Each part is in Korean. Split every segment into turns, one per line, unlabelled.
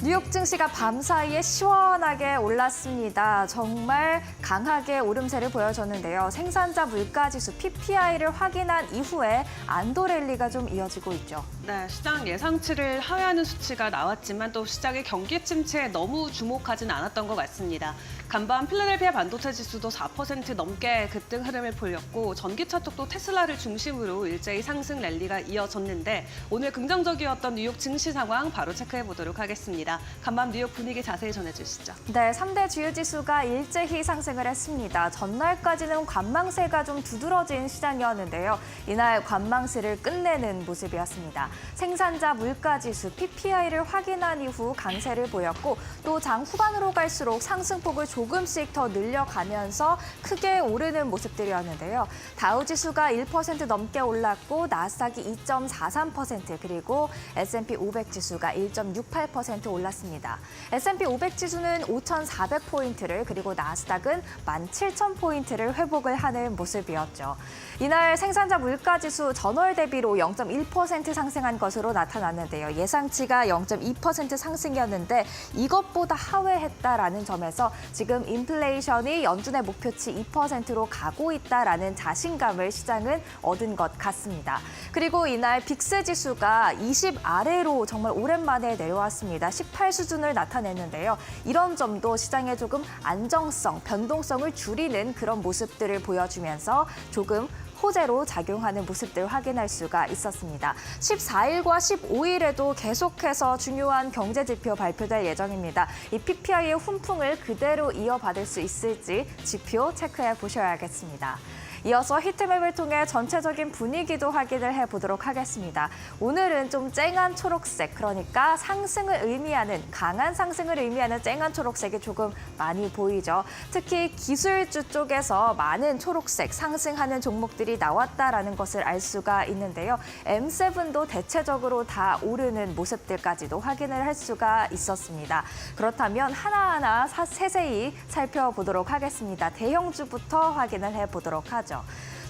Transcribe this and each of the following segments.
뉴욕 증시가 밤사이에 시원하게 올랐습니다. 정말 강하게 오름세를 보여줬는데요. 생산자 물가지수 PPI를 확인한 이후에 안도 랠리가 좀 이어지고 있죠.
네, 시장 예상치를 하회하는 수치가 나왔지만 또 시장의 경기 침체에 너무 주목하진 않았던 것 같습니다. 간밤 필라델피아 반도체 지수도 4% 넘게 급등 흐름을 보였고 전기차 쪽도 테슬라를 중심으로 일제히 상승 랠리가 이어졌는데 오늘 긍정적이었던 뉴욕 증시 상황 바로 체크해 보도록 하겠습니다. 간밤 뉴욕 분위기 자세히 전해주시죠.
네, 3대 주요 지수가 일제히 상승을 했습니다. 전날까지는 관망세가 좀 두드러진 시장이었는데요. 이날 관망세를 끝내는 모습이었습니다. 생산자 물가지수 PPI를 확인한 이후 강세를 보였고 또 장 후반으로 갈수록 상승폭을 조금씩 더 늘려가면서 크게 오르는 모습들이었는데요. 다우지수가 1% 넘게 올랐고 나스닥이 2.43% 그리고 S&P 500 지수가 1.68% 올랐습니다. S&P 500 지수는 5,400포인트를 그리고 나스닥은 17,000포인트를 회복을 하는 모습이었죠. 이날 생산자 물가지수 전월 대비로 0.1% 상승한 것으로 나타났는데요. 예상치가 0.2% 상승이었는데 이것보다 하회했다라는 점에서 지금 인플레이션이 연준의 목표치 2%로 가고 있다라는 자신감을 시장은 얻은 것 같습니다. 그리고 이날 빅스 지수가 20 아래로 정말 오랜만에 내려왔습니다. 18 수준을 나타냈는데요. 이런 점도 시장에 조금 안정성, 변동성을 줄이는 그런 모습들을 보여주면서 조금 호재로 작용하는 모습들 확인할 수가 있었습니다. 14일과 15일에도 계속해서 중요한 경제 지표 발표될 예정입니다. 이 PPI의 훈풍을 그대로 이어받을 수 있을지 지표 체크해 보셔야겠습니다. 이어서 히트맵을 통해 전체적인 분위기도 확인을 해보도록 하겠습니다. 오늘은 좀 쨍한 초록색, 그러니까 상승을 의미하는, 강한 상승을 의미하는 쨍한 초록색이 조금 많이 보이죠. 특히 기술주 쪽에서 많은 초록색, 상승하는 종목들이 나왔다라는 것을 알 수가 있는데요. M7도 대체적으로 다 오르는 모습들까지도 확인을 할 수가 있었습니다. 그렇다면 하나하나 세세히 살펴보도록 하겠습니다. 대형주부터 확인을 해보도록 하죠.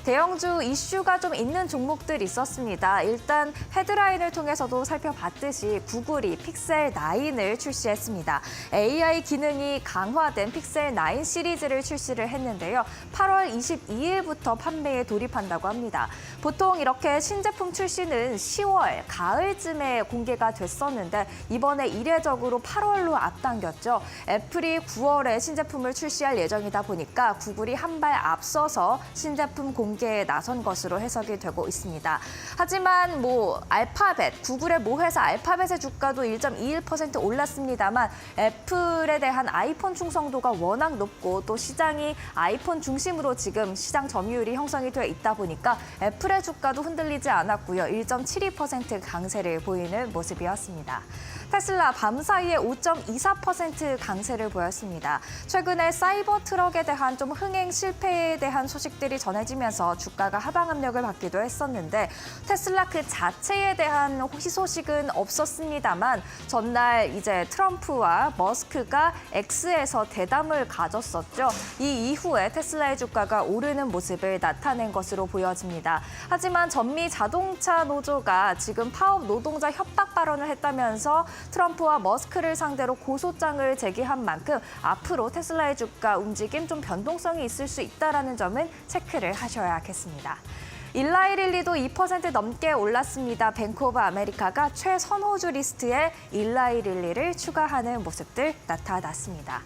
대형주 이슈가 좀 있는 종목들이 있었습니다. 일단 헤드라인을 통해서도 살펴봤듯이 구글이 픽셀 9을 출시했습니다. AI 기능이 강화된 픽셀 9 시리즈를 출시를 했는데요. 8월 22일부터 판매에 돌입한다고 합니다. 보통 이렇게 신제품 출시는 10월, 가을쯤에 공개가 됐었는데 이번에 이례적으로 8월로 앞당겼죠. 애플이 9월에 신제품을 출시할 예정이다 보니까 구글이 한 발 앞서서 신제품 공개에 나선 것으로 해석이 되고 있습니다. 하지만 알파벳, 구글의 모회사 알파벳의 주가도 1.21% 올랐습니다만 애플에 대한 아이폰 충성도가 워낙 높고 또 시장이 아이폰 중심으로 지금 시장 점유율이 형성이 되어 있다 보니까 애플의 주가도 흔들리지 않았고요. 1.72% 강세를 보이는 모습이었습니다. 테슬라 밤사이에 5.24% 강세를 보였습니다. 최근에 사이버 트럭에 대한 좀 흥행 실패에 대한 소식들이 전해지면서 주가가 하방 압력을 받기도 했었는데 테슬라 그 자체에 대한 희소식은 없었습니다만 전날 이제 트럼프와 머스크가 X에서 대담을 가졌었죠. 이 이후에 테슬라의 주가가 오르는 모습을 나타낸 것으로 보여집니다. 하지만 전미 자동차 노조가 지금 파업 노동자 협박 발언을 했다면서 트럼프와 머스크를 상대로 고소장을 제기한 만큼 앞으로 테슬라의 주가 움직임 좀 변동성이 있을 수 있다는 점은 체크를 하셔야겠습니다. 일라이 릴리도 2% 넘게 올랐습니다. 뱅크 오브 아메리카가 최선호주 리스트에 일라이 릴리를 추가하는 모습들 나타났습니다.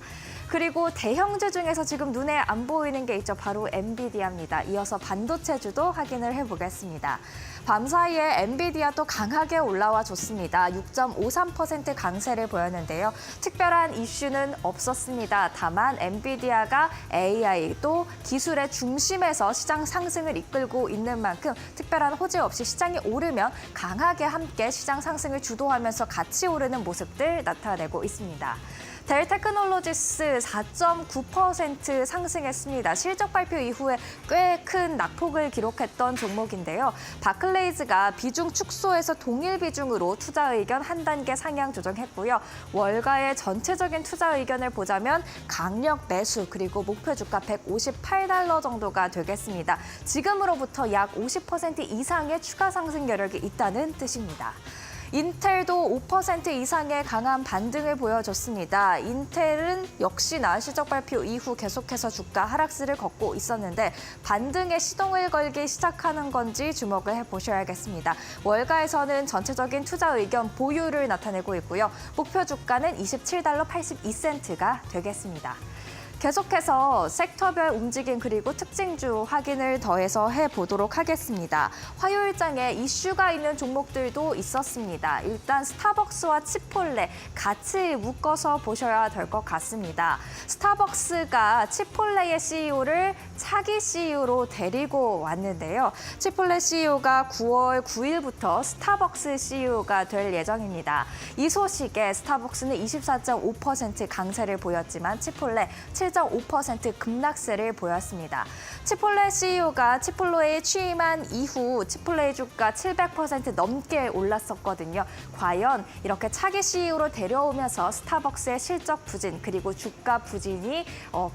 그리고 대형주 중에서 지금 눈에 안 보이는 게 있죠. 바로 엔비디아입니다. 이어서 반도체주도 확인을 해보겠습니다. 밤사이에 엔비디아도 강하게 올라와 줬습니다. 6.53% 강세를 보였는데요. 특별한 이슈는 없었습니다. 다만 엔비디아가 AI 또 기술의 중심에서 시장 상승을 이끌고 있는 만큼 특별한 호재 없이 시장이 오르면 강하게 함께 시장 상승을 주도하면서 같이 오르는 모습들 나타내고 있습니다. 델 테크놀로지스 4.9% 상승했습니다. 실적 발표 이후에 꽤 큰 낙폭을 기록했던 종목인데요. 바클레이즈가 비중 축소에서 동일 비중으로 투자 의견 한 단계 상향 조정했고요. 월가의 전체적인 투자 의견을 보자면 강력 매수 그리고 목표 주가 $158 정도가 되겠습니다. 지금으로부터 약 50% 이상의 추가 상승 여력이 있다는 뜻입니다. 인텔도 5% 이상의 강한 반등을 보여줬습니다. 인텔은 역시나 실적 발표 이후 계속해서 주가 하락세를 걷고 있었는데 반등에 시동을 걸기 시작하는 건지 주목을 해보셔야겠습니다. 월가에서는 전체적인 투자 의견 보유를 나타내고 있고요. 목표 주가는 27달러 82센트가 되겠습니다. 계속해서 섹터별 움직임 그리고 특징주 확인을 더해서 해보도록 하겠습니다. 화요일장에 이슈가 있는 종목들도 있었습니다. 일단 스타벅스와 치폴레 같이 묶어서 보셔야 될 것 같습니다. 스타벅스가 치폴레의 CEO를 차기 CEO로 데리고 왔는데요. 치폴레 CEO가 9월 9일부터 스타벅스 CEO가 될 예정입니다. 이 소식에 스타벅스는 24.5% 강세를 보였지만 치폴레 7.5% 급락세를 보였습니다. 치폴레 CEO가 치폴로에 취임한 이후 치폴레 주가 700% 넘게 올랐었거든요. 과연 이렇게 차기 CEO로 데려오면서 스타벅스의 실적 부진 그리고 주가 부진이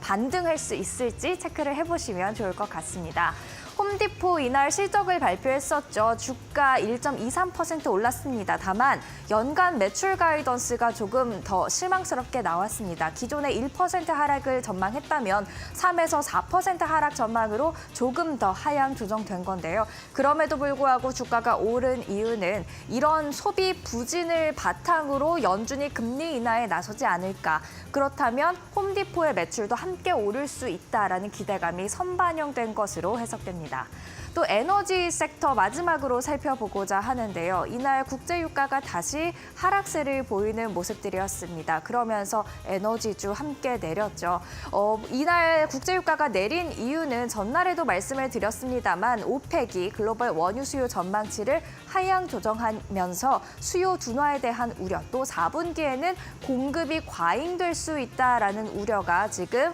반등할 수 있을지 체크를 해보시면 좋을 것 같습니다. 홈디포 이날 실적을 발표했었죠. 주가 1.23% 올랐습니다. 다만 연간 매출 가이던스가 조금 더 실망스럽게 나왔습니다. 기존의 1% 하락을 전망했다면 3에서 4% 하락 전망으로 조금 더 하향 조정된 건데요. 그럼에도 불구하고 주가가 오른 이유는 이런 소비 부진을 바탕으로 연준이 금리 인하에 나서지 않을까. 그렇다면 홈디포의 매출도 함께 오를 수 있다라는 기대감이 선반영된 것으로 해석됩니다. 또 에너지 섹터 마지막으로 살펴보고자 하는데요. 이날 국제유가가 다시 하락세를 보이는 모습들이었습니다. 그러면서 에너지주 함께 내렸죠. 이날 국제유가가 내린 이유는 전날에도 말씀을 드렸습니다만 오펙이 글로벌 원유 수요 전망치를 하향 조정하면서 수요 둔화에 대한 우려, 또 4분기에는 공급이 과잉될 수 있다라는 우려가 지금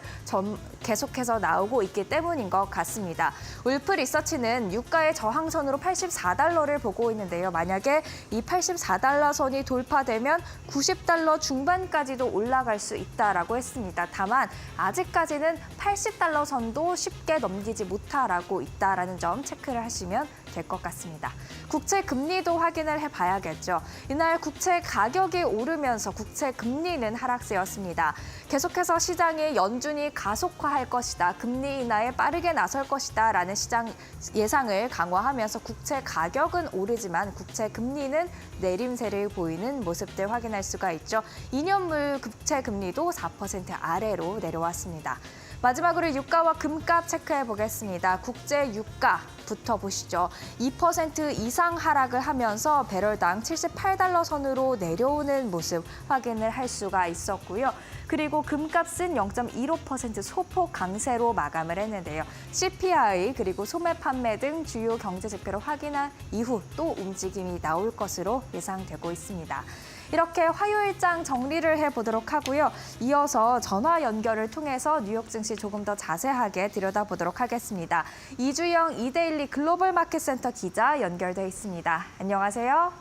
계속해서 나오고 있기 때문인 것 같습니다. 울프 리서치는 유가의 저항선으로 84달러를 보고 있는데요. 만약에 이 84달러 선이 돌파되면 90달러 중반까지도 올라갈 수 있다라고 했습니다. 다만 아직까지는 80달러 선도 쉽게 넘기지 못하고 있다라는 점 체크를 하시면 될 것 같습니다. 국채 금리도 확인을 해봐야겠죠. 이날 국채 가격이 오르면서 국채 금리는 하락세였습니다. 계속해서 시장이 연준이 가속화할 것이다, 금리 인하에 빠르게 나설 것이다 라는 시장 예상을 강화하면서 국채 가격은 오르지만 국채 금리는 내림세를 보이는 모습들 확인할 수가 있죠. 2년물 국채 금리도 4% 아래로 내려왔습니다. 마지막으로 유가와 금값 체크해 보겠습니다. 국제 유가부터 보시죠. 2% 이상 하락을 하면서 배럴당 78달러 선으로 내려오는 모습 확인을 할 수가 있었고요. 그리고 금값은 0.15% 소폭 강세로 마감을 했는데요. CPI 그리고 소매 판매 등 주요 경제 지표를 확인한 이후 또 움직임이 나올 것으로 예상되고 있습니다. 이렇게 화요일장 정리를 해보도록 하고요. 이어서 전화 연결을 통해서 뉴욕 증시 조금 더 자세하게 들여다보도록 하겠습니다. 이주영 이데일리 글로벌 마켓센터 기자 연결돼 있습니다. 안녕하세요.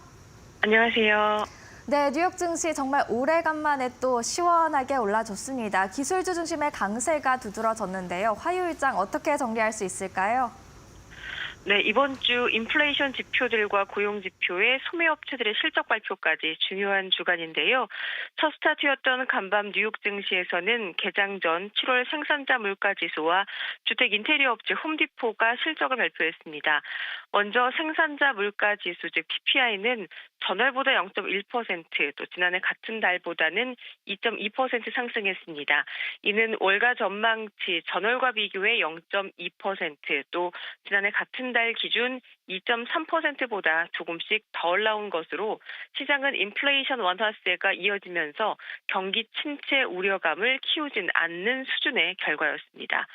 안녕하세요.
네, 뉴욕 증시 정말 오래간만에 또 시원하게 올라줬습니다. 기술주 중심의 강세가 두드러졌는데요. 화요일장 어떻게 정리할 수 있을까요?
네, 이번 주 인플레이션 지표들과 고용 지표의 소매업체들의 실적 발표까지 중요한 주간인데요. 첫 스타트였던 간밤 뉴욕 증시에서는 개장 전 7월 생산자 물가 지수와 주택 인테리어 업체 홈디포가 실적을 발표했습니다. 먼저 생산자 물가 지수 즉 PPI는 전월보다 0.1%, 또 지난해 같은 달보다는 2.2% 상승했습니다. 이는 월가 전망치 전월과 비교해 0.2%, 또 지난해 같은 달 기준 2.3%보다 조금씩 덜 나온 것으로 시장은 인플레이션 완화세가 이어지면서 경기 침체 우려감을 키우진 않는 수준의 결과였습니다.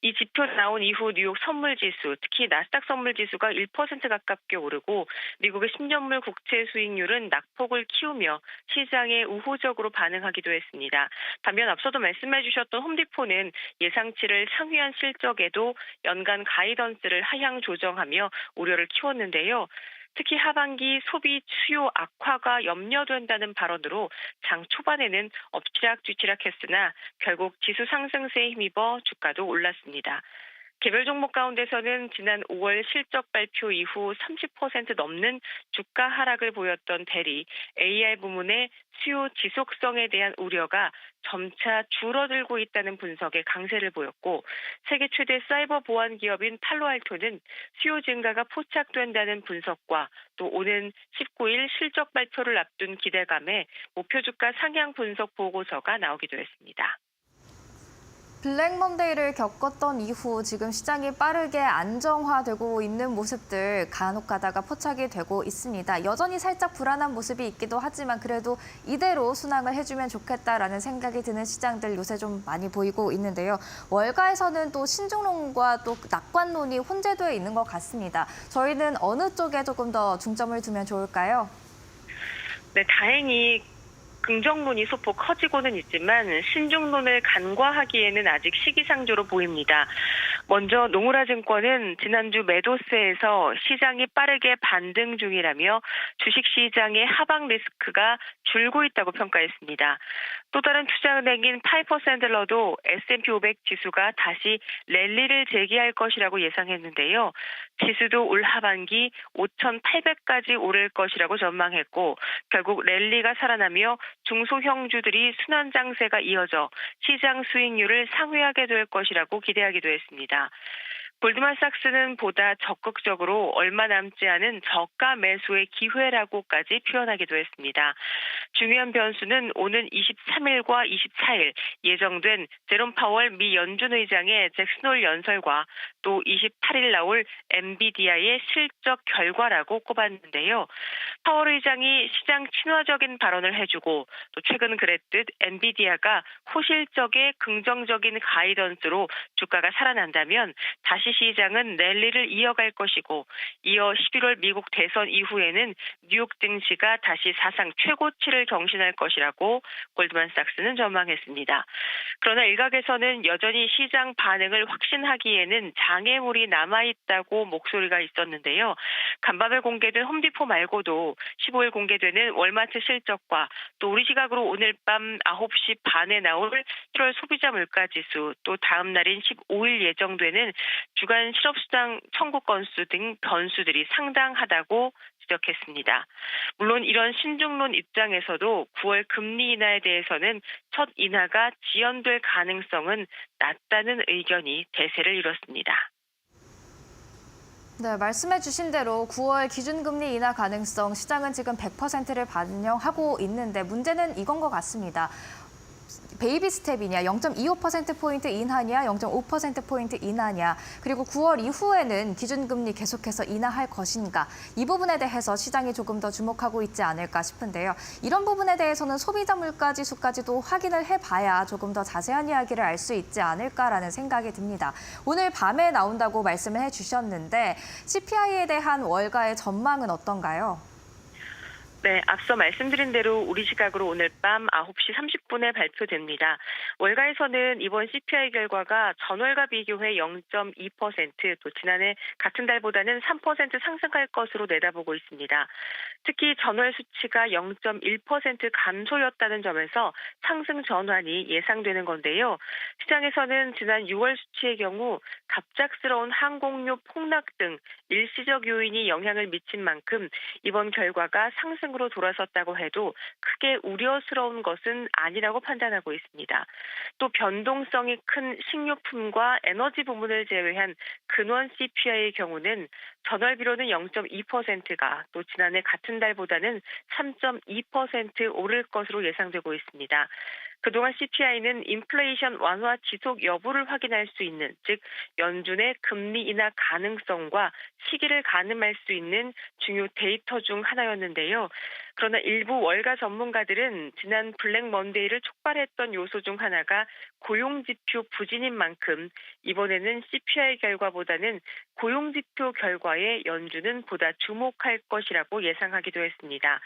이 지표 나온 이후 뉴욕 선물지수, 특히 나스닥 선물지수가 1% 가깝게 오르고 미국의 10년물 국채 수익률은 낙폭을 키우며 시장에 우호적으로 반응하기도 했습니다. 반면 앞서도 말씀해 주셨던 홈디포는 예상치를 상회한 실적에도 연간 가이던스를 하향 조정하며 우려를 키웠는데요. 특히 하반기 소비 수요 악화가 염려된다는 발언으로 장 초반에는 엎치락뒤치락했으나 결국 지수 상승세에 힘입어 주가도 올랐습니다. 개별 종목 가운데서는 지난 5월 실적 발표 이후 30% 넘는 주가 하락을 보였던 대리, AI 부문의 수요 지속성에 대한 우려가 점차 줄어들고 있다는 분석에 강세를 보였고, 세계 최대 사이버 보안 기업인 팔로알토는 수요 증가가 포착된다는 분석과 또 오는 19일 실적 발표를 앞둔 기대감에 목표 주가 상향 분석 보고서가 나오기도 했습니다.
블랙 먼데이를 겪었던 이후 지금 시장이 빠르게 안정화되고 있는 모습들 간혹 가다가 포착이 되고 있습니다. 여전히 살짝 불안한 모습이 있기도 하지만 그래도 이대로 순항을 해주면 좋겠다라는 생각이 드는 시장들 요새 좀 많이 보이고 있는데요. 월가에서는 또 신중론과 또 낙관론이 혼재되어 있는 것 같습니다. 저희는 어느 쪽에 조금 더 중점을 두면 좋을까요?
네, 다행히 긍정론이 소폭 커지고는 있지만 신중론을 간과하기에는 아직 시기상조로 보입니다. 먼저 노무라증권은 지난주 매도세에서 시장이 빠르게 반등 중이라며 주식시장의 하방 리스크가 줄고 있다고 평가했습니다. 또 다른 투자은행인 파이퍼 샌들러도 S&P 500 지수가 다시 랠리를 재개할 것이라고 예상했는데요. 지수도 올 하반기 5,800까지 오를 것이라고 전망했고, 결국 랠리가 살아나며 중소형주들이 순환 장세가 이어져 시장 수익률을 상회하게 될 것이라고 기대하기도 했습니다. 골드만삭스는 보다 적극적으로 얼마 남지 않은 저가 매수의 기회라고까지 표현하기도 했습니다. 중요한 변수는 오는 23일과 24일 예정된 제롬 파월 미 연준 의장의 잭슨 홀 연설과 또 28일 나올 엔비디아의 실적 결과라고 꼽았는데요. 파월 의장이 시장 친화적인 발언을 해주고 또 최근 그랬듯 엔비디아가 호실적의 긍정적인 가이던스로 주가가 살아난다면 다시 시장은 랠리를 이어갈 것이고, 이어 11월 미국 대선 이후에는 뉴욕 증시가 다시 사상 최고치를 경신할 것이라고 골드만삭스는 전망했습니다. 그러나 일각에서는 여전히 시장 반응을 확신하기에는 장애물이 남아있다고 목소리가 있었는데요. 간밤에 공개된 홈디포 말고도 15일 공개되는 월마트 실적과 또 우리 시각으로 오늘 밤 9시 반에 나올 7월 소비자 물가지수, 또 다음 날인 15일 예정되는 주간 실업수당 청구 건수 등 변수들이 상당하다고 지적했습니다. 물론 이런 신중론 입장에서도 9월 금리 인하에 대해서는 첫 인하가 지연될 가능성은 낮다는 의견이 대세를 이뤘습니다.
네, 말씀해 주신 대로 9월 기준금리 인하 가능성 시장은 지금 100%를 반영하고 있는데 문제는 이건 것 같습니다. 베이비 스텝이냐, 0.25%포인트 인하냐, 0.5%포인트 인하냐, 그리고 9월 이후에는 기준금리 계속해서 인하할 것인가, 이 부분에 대해서 시장이 조금 더 주목하고 있지 않을까 싶은데요. 이런 부분에 대해서는 소비자 물가 지수까지도 확인을 해봐야 조금 더 자세한 이야기를 알 수 있지 않을까라는 생각이 듭니다. 오늘 밤에 나온다고 말씀을 해주셨는데 CPI에 대한 월가의 전망은 어떤가요?
네, 앞서 말씀드린 대로 우리 시각으로 오늘 밤 9시 30분에 발표됩니다. 월가에서는 이번 CPI 결과가 전월과 비교해 0.2%, 또 지난해 같은 달보다는 3% 상승할 것으로 내다보고 있습니다. 특히 전월 수치가 0.1% 감소였다는 점에서 상승 전환이 예상되는 건데요. 시장에서는 지난 6월 수치의 경우 갑작스러운 항공료 폭락 등 일시적 요인이 영향을 미친 만큼 이번 결과가 상승으로 돌아섰다고 해도 크게 우려스러운 것은 아니라고 판단하고 있습니다. 또 변동성이 큰 식료품과 에너지 부문을 제외한 근원 CPI의 경우는 전월 비로는 0.2%가 또 지난해 같은 달보다는 3.2% 오를 것으로 예상되고 있습니다. 그동안 CPI는 인플레이션 완화 지속 여부를 확인할 수 있는, 즉 연준의 금리 인하 가능성과 시기를 가늠할 수 있는 중요 데이터 중 하나였는데요. 그러나 일부 월가 전문가들은 지난 블랙 먼데이를 촉발했던 요소 중 하나가 고용지표 부진인 만큼 이번에는 CPI 결과보다는 고용지표 결과에 연준은 보다 주목할 것이라고 예상하기도 했습니다.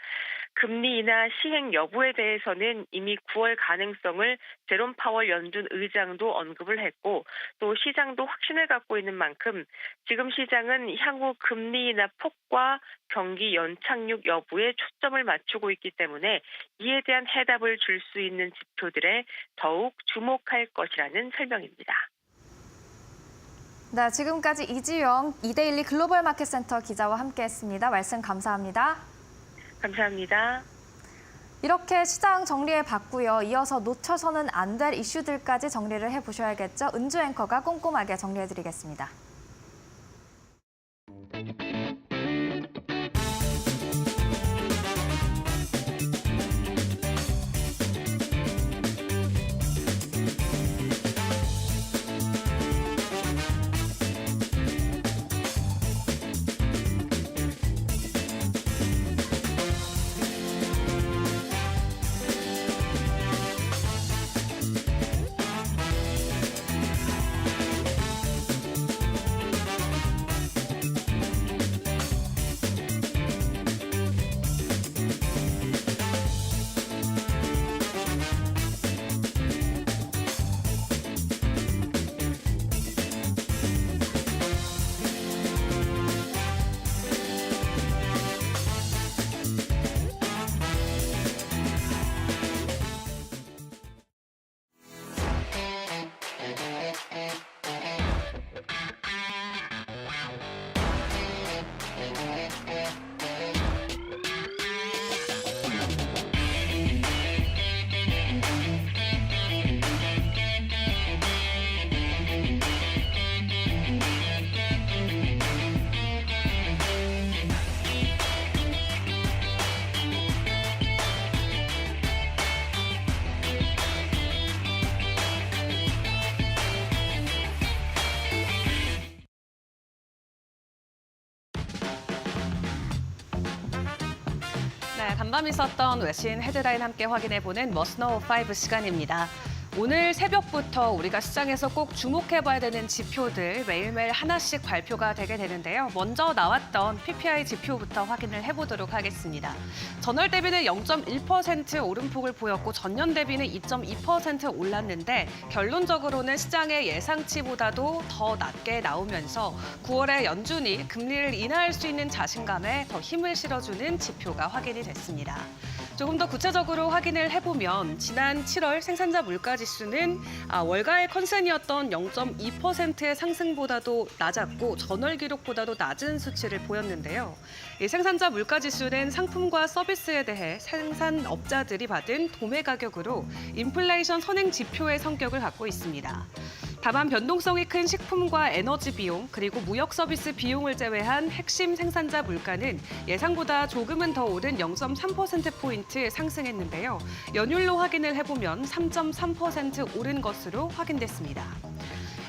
금리 인하 시행 여부에 대해서는 이미 9월 가능성을 제롬 파월 연준 의장도 언급을 했고, 또 시장도 확신을 갖고 있는 만큼 지금 시장은 향후 금리 인하 폭과 경기 연착륙 여부에 초점을 맞추고 있기 때문에 이에 대한 해답을 줄 수 있는 지표들에 더욱 주목할 것이라는 설명입니다.
네, 지금까지 이지영 이데일리 글로벌 마켓센터 기자와 함께했습니다. 말씀 감사합니다.
감사합니다.
이렇게 시장 정리해봤고요. 이어서 놓쳐서는 안 될 이슈들까지 정리를 해보셔야겠죠. 은주 앵커가 꼼꼼하게 정리해드리겠습니다.
네, 간밤 있었던 외신 헤드라인 함께 확인해보는 머스노우 5 시간입니다. 오늘 새벽부터 우리가 시장에서 꼭 주목해봐야 되는 지표들 매일매일 하나씩 발표가 되게 되는데요. 먼저 나왔던 PPI 지표부터 확인을 해보도록 하겠습니다. 전월 대비는 0.1% 오름폭을 보였고 전년 대비는 2.2% 올랐는데 결론적으로는 시장의 예상치보다도 더 낮게 나오면서 9월에 연준이 금리를 인하할 수 있는 자신감에 더 힘을 실어주는 지표가 확인이 됐습니다. 조금 더 구체적으로 확인을 해보면 지난 7월 생산자 물가지수는 월가의 컨센이었던 0.2%의 상승보다도 낮았고 전월 기록보다도 낮은 수치를 보였는데요. 이 생산자 물가지수는 상품과 서비스에 대해 생산업자들이 받은 도매 가격으로 인플레이션 선행 지표의 성격을 갖고 있습니다. 다만 변동성이 큰 식품과 에너지 비용 그리고 무역 서비스 비용을 제외한 핵심 생산자 물가는 예상보다 조금은 더 오른 0.3%포인트 상승했는데요. 연율로 확인을 해보면 3.3% 오른 것으로 확인됐습니다.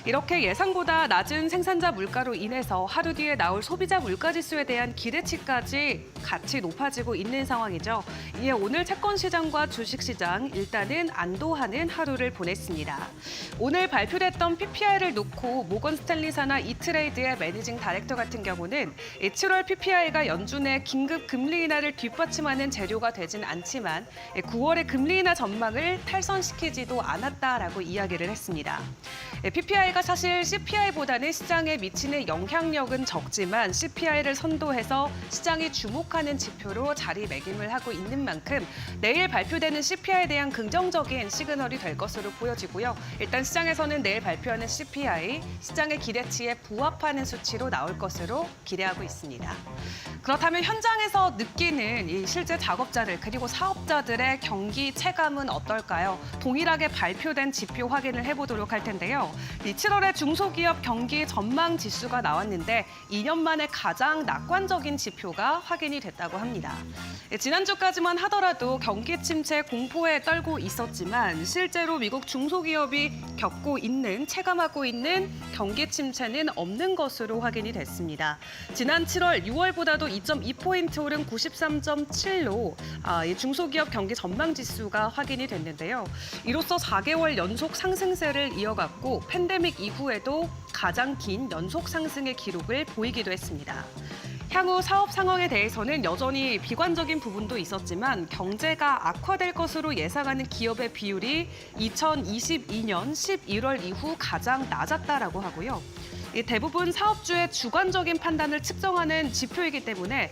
이렇게 예상보다 낮은 생산자 물가로 인해서 하루 뒤에 나올 소비자 물가지수에 대한 기대치까지 같이 높아지고 있는 상황이죠. 이에 오늘 채권 시장과 주식 시장 일단은 안도하는 하루를 보냈습니다. 오늘 발표됐던 PPI를 놓고 모건 스탠리 산하 이트레이드의 매니징 다이렉터 같은 경우는 7월 PPI가 연준의 긴급 금리 인하를 뒷받침하는 재료가 되진 않지만 9월의 금리 인하 전망을 탈선시키지도 않았다라고 이야기를 했습니다. PPI가 사실 CPI보다는 시장에 미치는 영향력은 적지만 CPI를 선도해서 시장이 주목하는 지표로 자리매김을 하고 있는 만큼 내일 발표되는 CPI에 대한 긍정적인 시그널이 될 것으로 보여지고요. 일단 시장에서는 내일 발표하는 CPI, 시장의 기대치에 부합하는 수치로 나올 것으로 기대하고 있습니다. 그렇다면 현장에서 느끼는 이 실제 작업자들 그리고 사업자들의 경기 체감은 어떨까요? 동일하게 발표된 지표 확인을 해보도록 할 텐데요. 이 7월에 중소기업 경기 전망 지수가 나왔는데 2년 만에 가장 낙관적인 지표가 확인이 됐다고 합니다. 지난주까지만 하더라도 경기 침체 공포에 떨고 있었지만 실제로 미국 중소기업이 체감하고 있는 경기 침체는 없는 것으로 확인이 됐습니다. 지난 7월 6월보다도 2.2포인트 오른 93.7로 중소기업 경기 전망 지수가 확인이 됐는데요. 이로써 4개월 연속 상승세를 이어갔고 팬데믹 이후에도 가장 긴 연속 상승의 기록을 보이기도 했습니다. 향후 사업 상황에 대해서는 여전히 비관적인 부분도 있었지만 경제가 악화될 것으로 예상하는 기업의 비율이 2022년 11월 이후 가장 낮았다라고 하고요. 이 대부분 사업주의 주관적인 판단을 측정하는 지표이기 때문에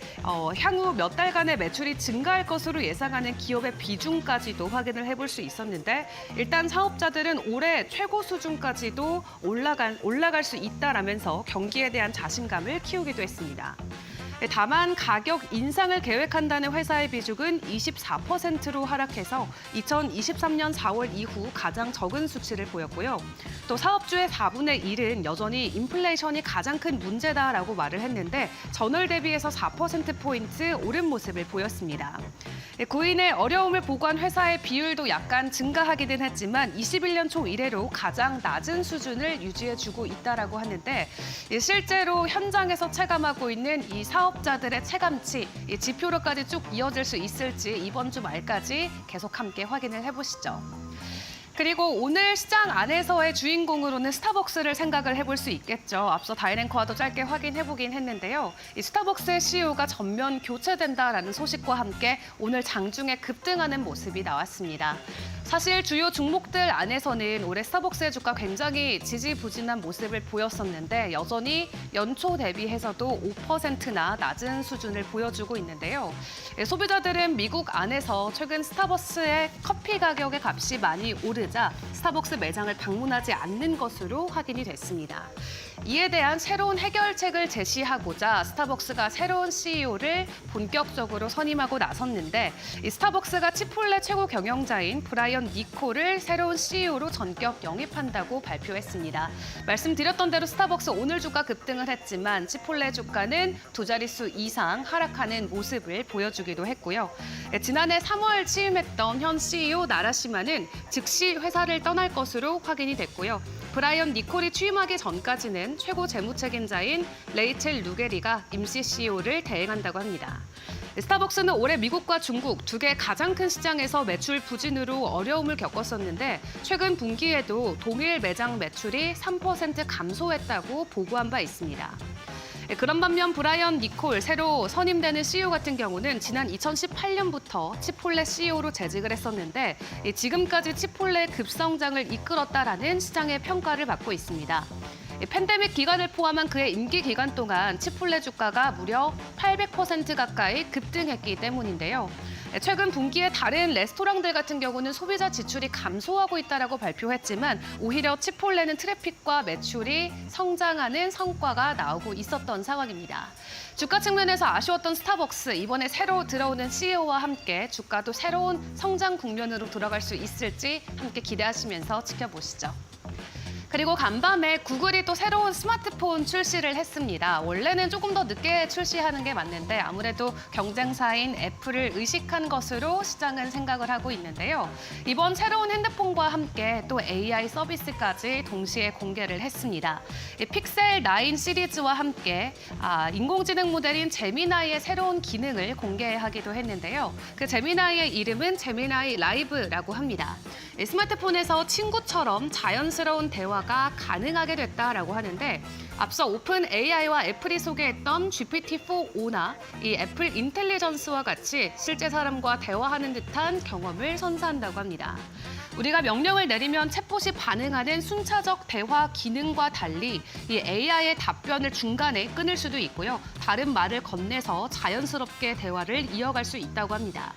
향후 몇 달간의 매출이 증가할 것으로 예상하는 기업의 비중까지도 확인을 해볼 수 있었는데 일단 사업자들은 올해 최고 수준까지도 올라갈 수 있다라면서 경기에 대한 자신감을 키우기도 했습니다. 다만 가격 인상을 계획한다는 회사의 비중은 24%로 하락해서 2023년 4월 이후 가장 적은 수치를 보였고요. 또 사업주의 4분의 1은 여전히 인플레이션이 가장 큰 문제다라고 말을 했는데 전월 대비해서 4%포인트 오른 모습을 보였습니다. 구인의 어려움을 보고한 회사의 비율도 약간 증가하기는 했지만 21년 초 이래로 가장 낮은 수준을 유지해주고 있다라고 하는데 실제로 현장에서 체감하고 있는 이 사업자들의 체감치, 이 지표로까지 쭉 이어질 수 있을지 이번 주 말까지 계속 함께 확인을 해보시죠. 그리고 오늘 시장 안에서의 주인공으로는 스타벅스를 생각을 해볼 수 있겠죠. 앞서 다이랭커와도 짧게 확인해보긴 했는데요. 이 스타벅스의 CEO가 전면 교체된다라는 소식과 함께 오늘 장중에 급등하는 모습이 나왔습니다. 사실 주요 종목들 안에서는 올해 스타벅스의 주가 굉장히 지지부진한 모습을 보였었는데 여전히 연초 대비해서도 5%나 낮은 수준을 보여주고 있는데요. 소비자들은 미국 안에서 최근 스타벅스의 커피 가격의 값이 많이 오르자 스타벅스 매장을 방문하지 않는 것으로 확인이 됐습니다. 이에 대한 새로운 해결책을 제시하고자 스타벅스가 새로운 CEO를 본격적으로 선임하고 나섰는데 이 스타벅스가 치폴레 최고 경영자인 브라이언 니콜을 새로운 CEO로 전격 영입한다고 발표했습니다. 말씀드렸던 대로 스타벅스 오늘 주가 급등을 했지만 치폴레 주가는 두 자릿수 이상 하락하는 모습을 보여주기도 했고요. 지난해 3월 취임했던 현 CEO 나라시마는 즉시 회사를 떠날 것으로 확인이 됐고요. 브라이언 니콜이 취임하기 전까지는 최고 재무책임자인 레이첼 루게리가 임시 CEO를 대행한다고 합니다. 스타벅스는 올해 미국과 중국 두 개 가장 큰 시장에서 매출 부진으로 어려움을 겪었었는데 최근 분기에도 동일 매장 매출이 3% 감소했다고 보고한 바 있습니다. 그런 반면 브라이언 니콜 새로 선임되는 CEO 같은 경우는 지난 2018년부터 치폴레 CEO로 재직을 했었는데 지금까지 치폴레의 급성장을 이끌었다라는 시장의 평가를 받고 있습니다. 팬데믹 기간을 포함한 그의 임기 기간 동안 치폴레 주가가 무려 800% 가까이 급등했기 때문인데요. 최근 분기에 다른 레스토랑들 같은 경우는 소비자 지출이 감소하고 있다라고 발표했지만 오히려 치폴레는 트래픽과 매출이 성장하는 성과가 나오고 있었던 상황입니다. 주가 측면에서 아쉬웠던 스타벅스, 이번에 새로 들어오는 CEO와 함께 주가도 새로운 성장 국면으로 들어갈 수 있을지 함께 기대하시면서 지켜보시죠. 그리고 간밤에 구글이 또 새로운 스마트폰 출시를 했습니다. 원래는 조금 더 늦게 출시하는 게 맞는데 아무래도 경쟁사인 애플을 의식한 것으로 시장은 생각을 하고 있는데요. 이번 새로운 핸드폰과 함께 또 AI 서비스까지 동시에 공개를 했습니다. 픽셀 9 시리즈와 함께 인공지능 모델인 제미나이의 새로운 기능을 공개하기도 했는데요. 그 제미나이의 이름은 제미나이 라이브라고 합니다. 스마트폰에서 친구처럼 자연스러운 대화가 가능하게 됐다라고 하는데 앞서 오픈 AI와 애플이 소개했던 GPT-4o나 이 애플 인텔리전스와 같이 실제 사람과 대화하는 듯한 경험을 선사한다고 합니다. 우리가 명령을 내리면 챗봇이 반응하는 순차적 대화 기능과 달리 이 AI의 답변을 중간에 끊을 수도 있고요. 다른 말을 건네서 자연스럽게 대화를 이어갈 수 있다고 합니다.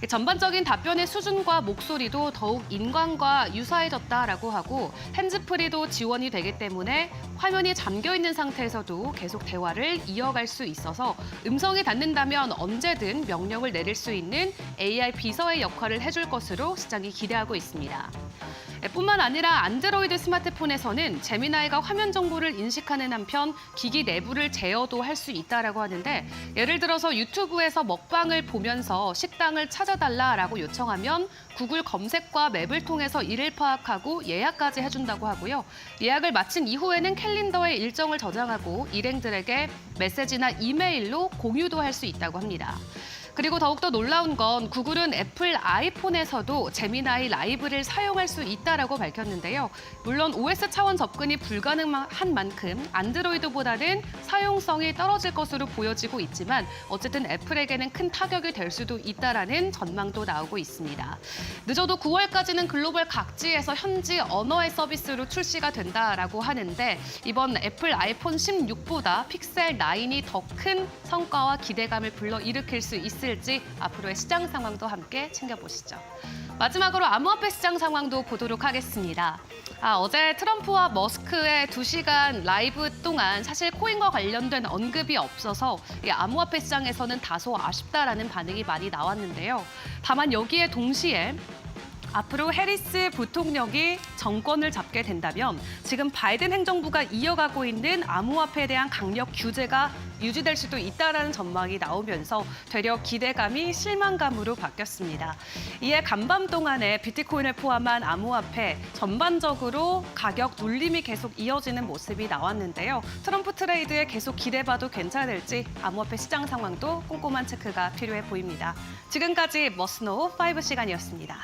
전반적인 답변의 수준과 목소리도 더욱 인간과 유사해졌다라고 하고 핸즈프리도 지원이 되기 때문에 화면이 잠겨있는 상태에서도 계속 대화를 이어갈 수 있어서 음성이 닿는다면 언제든 명령을 내릴 수 있는 AI 비서의 역할을 해줄 것으로 시장이 기대하고 있습니다. 뿐만 아니라 안드로이드 스마트폰에서는 제미나이가 화면 정보를 인식하는 한편 기기 내부를 제어도 할 수 있다라고 하는데 예를 들어서 유튜브에서 먹방을 보면서 식당을 찾아달라라고 요청하면 구글 검색과 맵을 통해서 이를 파악하고 예약까지 해준다고 하고요. 예약을 마친 이후에는 캘린더에 일정을 저장하고 일행들에게 메시지나 이메일로 공유도 할 수 있다고 합니다. 그리고 더욱더 놀라운 건 구글은 애플 아이폰에서도 제미나이 라이브를 사용할 수 있다라고 밝혔는데요. 물론 OS 차원 접근이 불가능한 만큼 안드로이드보다는 사용성이 떨어질 것으로 보여지고 있지만 어쨌든 애플에게는 큰 타격이 될 수도 있다라는 전망도 나오고 있습니다. 늦어도 9월까지는 글로벌 각지에서 현지 언어의 서비스로 출시가 된다라고 하는데 이번 애플 아이폰 16보다 픽셀 9이 더 큰 성과와 기대감을 불러일으킬 수 있을지 앞으로의 시장 상황도 함께 챙겨보시죠. 마지막으로 암호화폐 시장 상황도 보도록 하겠습니다. 어제 트럼프와 머스크의 2시간 라이브 동안 사실 코인과 관련된 언급이 없어서 이 암호화폐 시장에서는 다소 아쉽다라는 반응이 많이 나왔는데요. 다만 여기에 동시에 앞으로 해리스 부통령이 정권을 잡게 된다면 지금 바이든 행정부가 이어가고 있는 암호화폐에 대한 강력 규제가 유지될 수도 있다라는 전망이 나오면서 되려 기대감이 실망감으로 바뀌었습니다. 이에 간밤 동안에 비트코인을 포함한 암호화폐 전반적으로 가격 눌림이 계속 이어지는 모습이 나왔는데요. 트럼프 트레이드에 계속 기대봐도 괜찮을지 암호화폐 시장 상황도 꼼꼼한 체크가 필요해 보입니다. 지금까지 머스노우 5 시간이었습니다.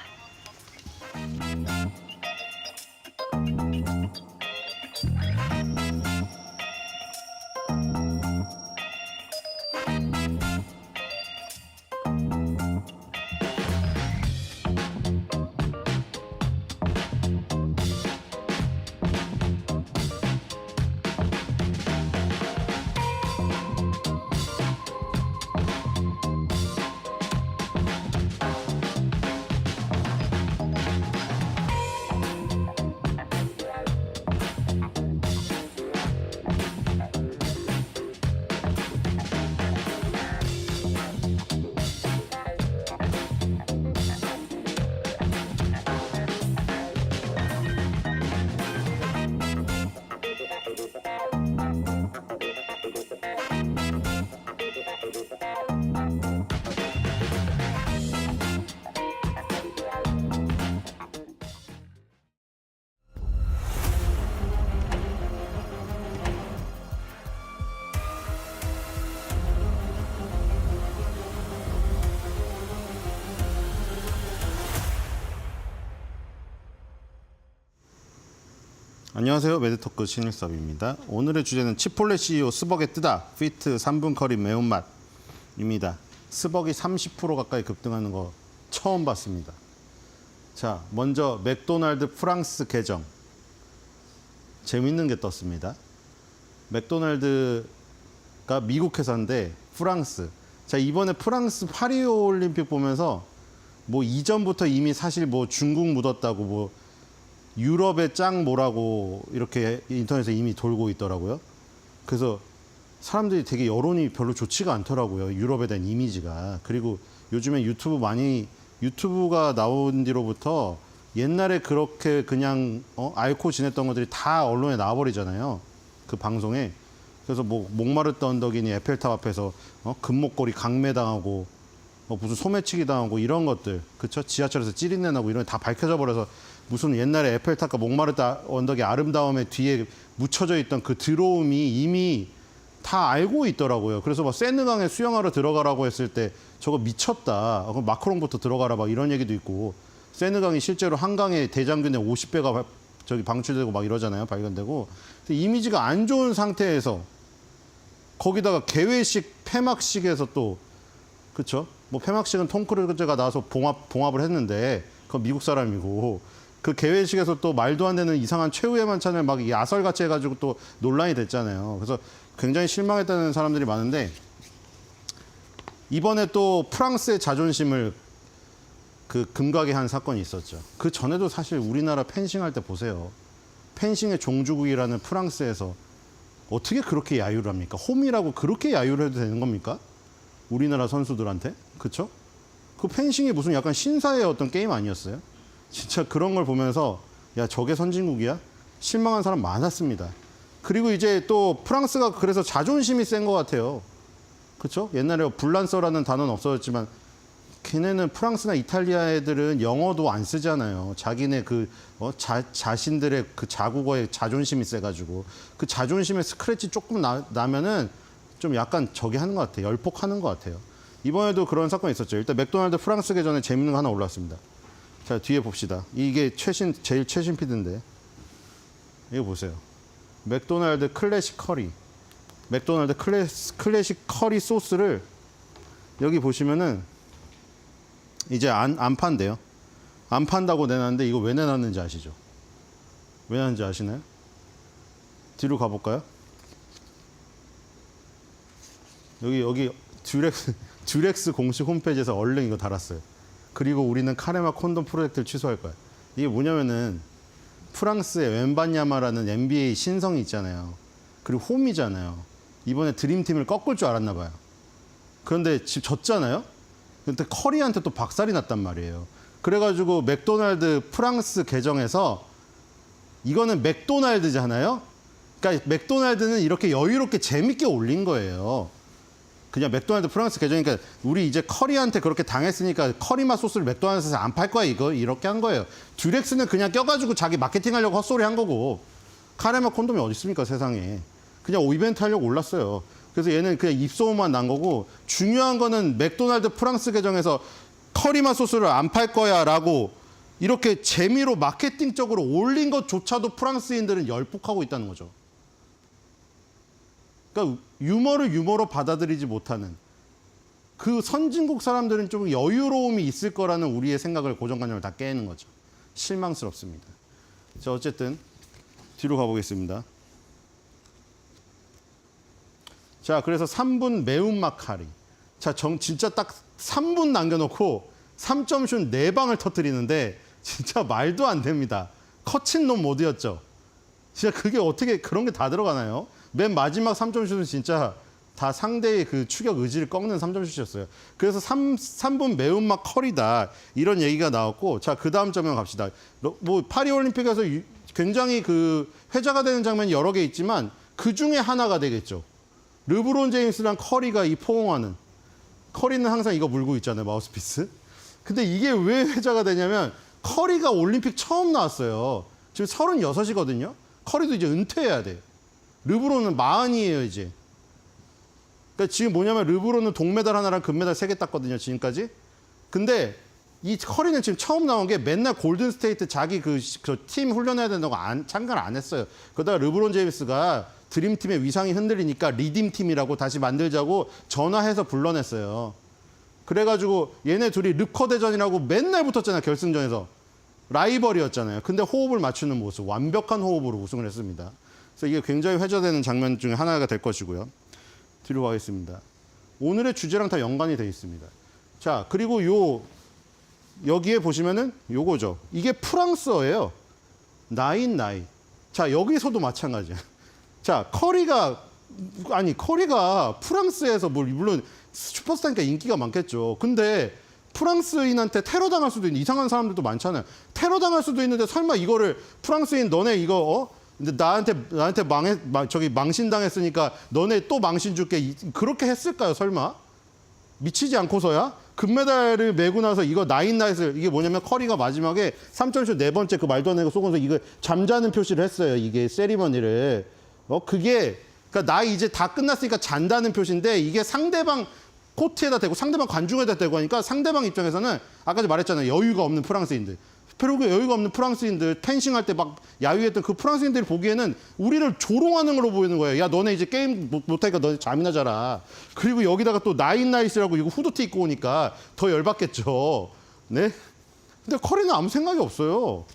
안녕하세요. 매드토크 신일섭입니다. 오늘의 주제는 치폴레 CEO 스벅에 뜨다. 피트 3분 커리 매운맛입니다. 스벅이 30% 가까이 급등하는 거 처음 봤습니다. 자, 먼저 맥도날드 프랑스 계정. 재밌는 게 떴습니다. 맥도날드가 미국 회사인데 프랑스. 자, 이번에 프랑스 파리 올림픽 보면서 뭐 이전부터 이미 사실 뭐 중국 묻었다고 뭐 유럽의 짱 뭐라고 이렇게 인터넷에 이미 돌고 있더라고요. 그래서 사람들이 되게 여론이 별로 좋지가 않더라고요. 유럽에 대한 이미지가. 그리고 요즘에 유튜브가 나온 뒤로부터 옛날에 그렇게 그냥 앓고 지냈던 것들이 다 언론에 나와버리잖아요. 그 방송에. 그래서 뭐 몽마르트 언덕이니 에펠탑 앞에서 금목걸이 강매당하고 무슨 소매치기 당하고 이런 것들, 그쵸? 지하철에서 찌린내 나고 이런 게 다 밝혀져 버려서 무슨 옛날에 에펠탑과 몽마르트 언덕의 아름다움에 뒤에 묻혀져 있던 그 드로움이 이미 다 알고 있더라고요. 그래서 막 세느강에 수영하러 들어가라고 했을 때 저거 미쳤다. 그럼 마크롱부터 들어가라 막 이런 얘기도 있고, 세느강이 실제로 한강에 대장균의 50배가 저기 방출되고 막 이러잖아요. 발견되고. 이미지가 안 좋은 상태에서 거기다가 개회식 폐막식에서 또 그렇죠? 뭐 폐막식은 톰 크루즈가 나와서 봉합을 했는데 그건 미국 사람이고, 그 개회식에서 또 말도 안 되는 이상한 최후의 만찬을 막 야설같이 해가지고 또 논란이 됐잖아요. 그래서 굉장히 실망했다는 사람들이 많은데, 이번에 또 프랑스의 자존심을 그 금가게 한 사건이 있었죠. 그 전에도 사실 우리나라 펜싱할 때 보세요. 펜싱의 종주국이라는 프랑스에서 어떻게 그렇게 야유를 합니까? 홈이라고 그렇게 야유를 해도 되는 겁니까? 우리나라 선수들한테? 그쵸? 그 펜싱이 무슨 약간 신사의 어떤 게임 아니었어요? 진짜 그런 걸 보면서 야, 저게 선진국이야? 실망한 사람 많았습니다. 그리고 이제 또 프랑스가 그래서 자존심이 센 것 같아요. 그쵸? 옛날에 불란서라는 단어는 없어졌지만 걔네는 프랑스나 이탈리아 애들은 영어도 안 쓰잖아요. 자기네 자신들의 그 자국어에 자존심이 세가지고 그 자존심에 스크래치 조금 나면은 좀 약간 저기 하는 것 같아요. 열폭하는 것 같아요. 이번에도 그런 사건이 있었죠. 일단 맥도날드 프랑스 계정에 재밌는 거 하나 올라왔습니다. 자, 뒤에 봅시다. 이게 제일 최신 피드인데. 이거 보세요. 맥도날드 클래식 커리. 맥도날드 클래식 커리 소스를 여기 보시면은 이제 안 판대요. 안 판다고 내놨는데 이거 왜 내놨는지 아시죠? 왜 내놨는지 아시나요? 뒤로 가볼까요? 여기 듀렉스 공식 홈페이지에서 얼른 이거 달았어요. 그리고 우리는 카레마 콘돔 프로젝트를 취소할 거야. 이게 뭐냐면은 프랑스의 웬바냐마라는 NBA 신성이 있잖아요. 그리고 홈이잖아요. 이번에 드림팀을 꺾을 줄 알았나 봐요. 그런데 지금 졌잖아요. 근데 커리한테 또 박살이 났단 말이에요. 그래가지고 맥도날드 프랑스 계정에서 이거는 맥도날드잖아요. 그러니까 맥도날드는 이렇게 여유롭게 재밌게 올린 거예요. 그냥 맥도날드 프랑스 계정이니까 우리 이제 커리한테 그렇게 당했으니까 커리맛 소스를 맥도날드에서 안 팔 거야 이거 이렇게 한 거예요. 듀렉스는 그냥 껴가지고 자기 마케팅 하려고 헛소리 한 거고 카레맛 콘돔이 어디 있습니까 세상에. 그냥 이벤트 하려고 올랐어요. 그래서 얘는 그냥 입소문만 난 거고 중요한 거는 맥도날드 프랑스 계정에서 커리맛 소스를 안 팔 거야 라고 이렇게 재미로 마케팅적으로 올린 것조차도 프랑스인들은 열폭하고 있다는 거죠. 그러니까 유머를 유머로 받아들이지 못하는 그 선진국 사람들은 좀 여유로움이 있을 거라는 우리의 생각을 고정관념을 다 깨는 거죠. 실망스럽습니다. 자, 어쨌든 뒤로 가보겠습니다. 자, 그래서 3분 매운맛 카리. 자, 진짜 딱 3분 남겨놓고 3점슛 4방을 터뜨리는데 진짜 말도 안 됩니다. 커친놈 모드였죠. 진짜 그게 어떻게 그런 게 다 들어가나요? 맨 마지막 3점슛은 진짜 다 상대의 그 추격 의지를 꺾는 3점슛이었어요. 그래서 3분 매운맛 커리다. 이런 얘기가 나왔고, 자, 그 다음 장면 갑시다. 뭐, 파리올림픽에서 굉장히 그 회자가 되는 장면이 여러 개 있지만 그 중에 하나가 되겠죠. 르브론 제임스랑 커리가 이 포옹하는. 커리는 항상 이거 물고 있잖아요, 마우스피스. 근데 이게 왜 회자가 되냐면 커리가 올림픽 처음 나왔어요. 지금 36이거든요. 커리도 이제 은퇴해야 돼요. 르브론은 40이에요, 이제. 그러니까 지금 뭐냐면 르브론은 동메달 하나랑 금메달 3개 땄거든요, 지금까지. 근데 이 커리는 지금 처음 나온 게 맨날 골든스테이트 자기 그 팀 훈련해야 된다고 참가를 안 했어요. 그러다가 르브론 제임스가 드림팀의 위상이 흔들리니까 리딤팀이라고 다시 만들자고 전화해서 불러냈어요. 그래가지고 얘네 둘이 르커 대전이라고 맨날 붙었잖아요, 결승전에서. 라이벌이었잖아요. 근데 호흡을 맞추는 모습, 완벽한 호흡으로 우승을 했습니다. 그래서 이게 굉장히 회자되는 장면 중에 하나가 될 것이고요. 뒤로 가겠습니다. 오늘의 주제랑 다 연관이 되어 있습니다. 자, 그리고 여기에 보시면은 요거죠. 이게 프랑스어예요. 나인 나이. 자, 여기서도 마찬가지야. 자, 커리가 프랑스에서 물론 슈퍼스타니까 인기가 많겠죠. 근데 프랑스인한테 테러 당할 수도 있는 이상한 사람들도 많잖아요. 테러 당할 수도 있는데 설마 이거를 프랑스인 너네 이거 근데 나한테 망신당했으니까 너네 또 망신 줄게. 그렇게 했을까요, 설마? 미치지 않고서야? 금메달을 메고 나서 이거 나인나잇을 이게 뭐냐면 커리가 마지막에 3점슛 4번째 그 말도 안 되고 쏘면서 이거 잠자는 표시를 했어요. 이게 세리머니를. 그게 그러니까 나 이제 다 끝났으니까 잔다는 표시인데 이게 상대방 코트에다 대고 상대방 관중에다 대고 하니까 상대방 입장에서는 아까 말했잖아요. 여유가 없는 프랑스인들. 그리고 여유가 없는 프랑스인들 펜싱할 때 막 야유했던 그 프랑스인들이 보기에는 우리를 조롱하는 걸로 보이는 거예요. 야, 너네 이제 게임 못하니까 너네 잠이나 자라. 그리고 여기다가 또 나인나잇이라고 이거 후드티 입고 오니까 더 열받겠죠. 네? 근데 커리는 아무 생각이 없어요.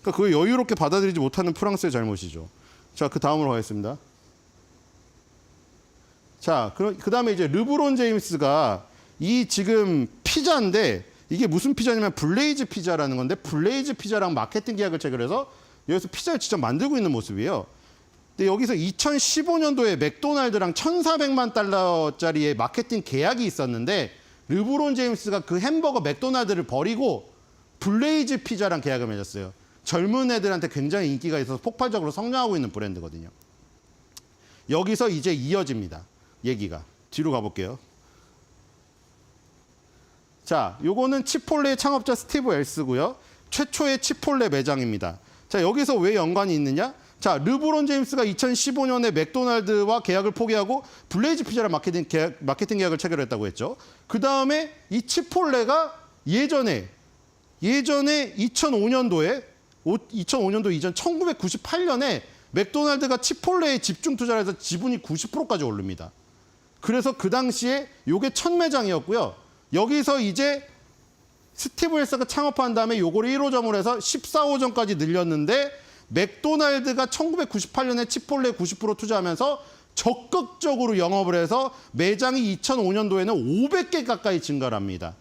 그러니까 그걸 여유롭게 받아들이지 못하는 프랑스의 잘못이죠. 자, 그 다음으로 가겠습니다. 자, 그 다음에 이제 르브론 제임스가 이 지금 피자인데 이게 무슨 피자냐면 블레이즈 피자라는 건데 블레이즈 피자랑 마케팅 계약을 체결해서 여기서 피자를 직접 만들고 있는 모습이에요. 근데 여기서 2015년도에 맥도날드랑 1,400만 달러짜리의 마케팅 계약이 있었는데 르브론 제임스가 그 햄버거 맥도날드를 버리고 블레이즈 피자랑 계약을 맺었어요. 젊은 애들한테 굉장히 인기가 있어서 폭발적으로 성장하고 있는 브랜드거든요. 여기서 이제 이어집니다. 얘기가. 뒤로 가볼게요. 자, 요거는 치폴레의 창업자 스티브 엘스고요. 최초의 치폴레 매장입니다. 자, 여기서 왜 연관이 있느냐? 자, 르브론 제임스가 2015년에 맥도날드와 계약을 포기하고 블레이즈 피자랑 마케팅 계약을 체결했다고 했죠. 그 다음에 이 치폴레가 예전에 2005년도 이전 1998년에 맥도날드가 치폴레에 집중 투자를 해서 지분이 90%까지 오릅니다. 그래서 그 당시에 요게 첫 매장이었고요. 여기서 이제 스티브 헬스가 창업한 다음에 요거를 1호점으로 해서 14호점까지 늘렸는데 맥도날드가 1998년에 치폴레에 90% 투자하면서 적극적으로 영업을 해서 매장이 2005년도에는 500개 가까이 증가를 합니다.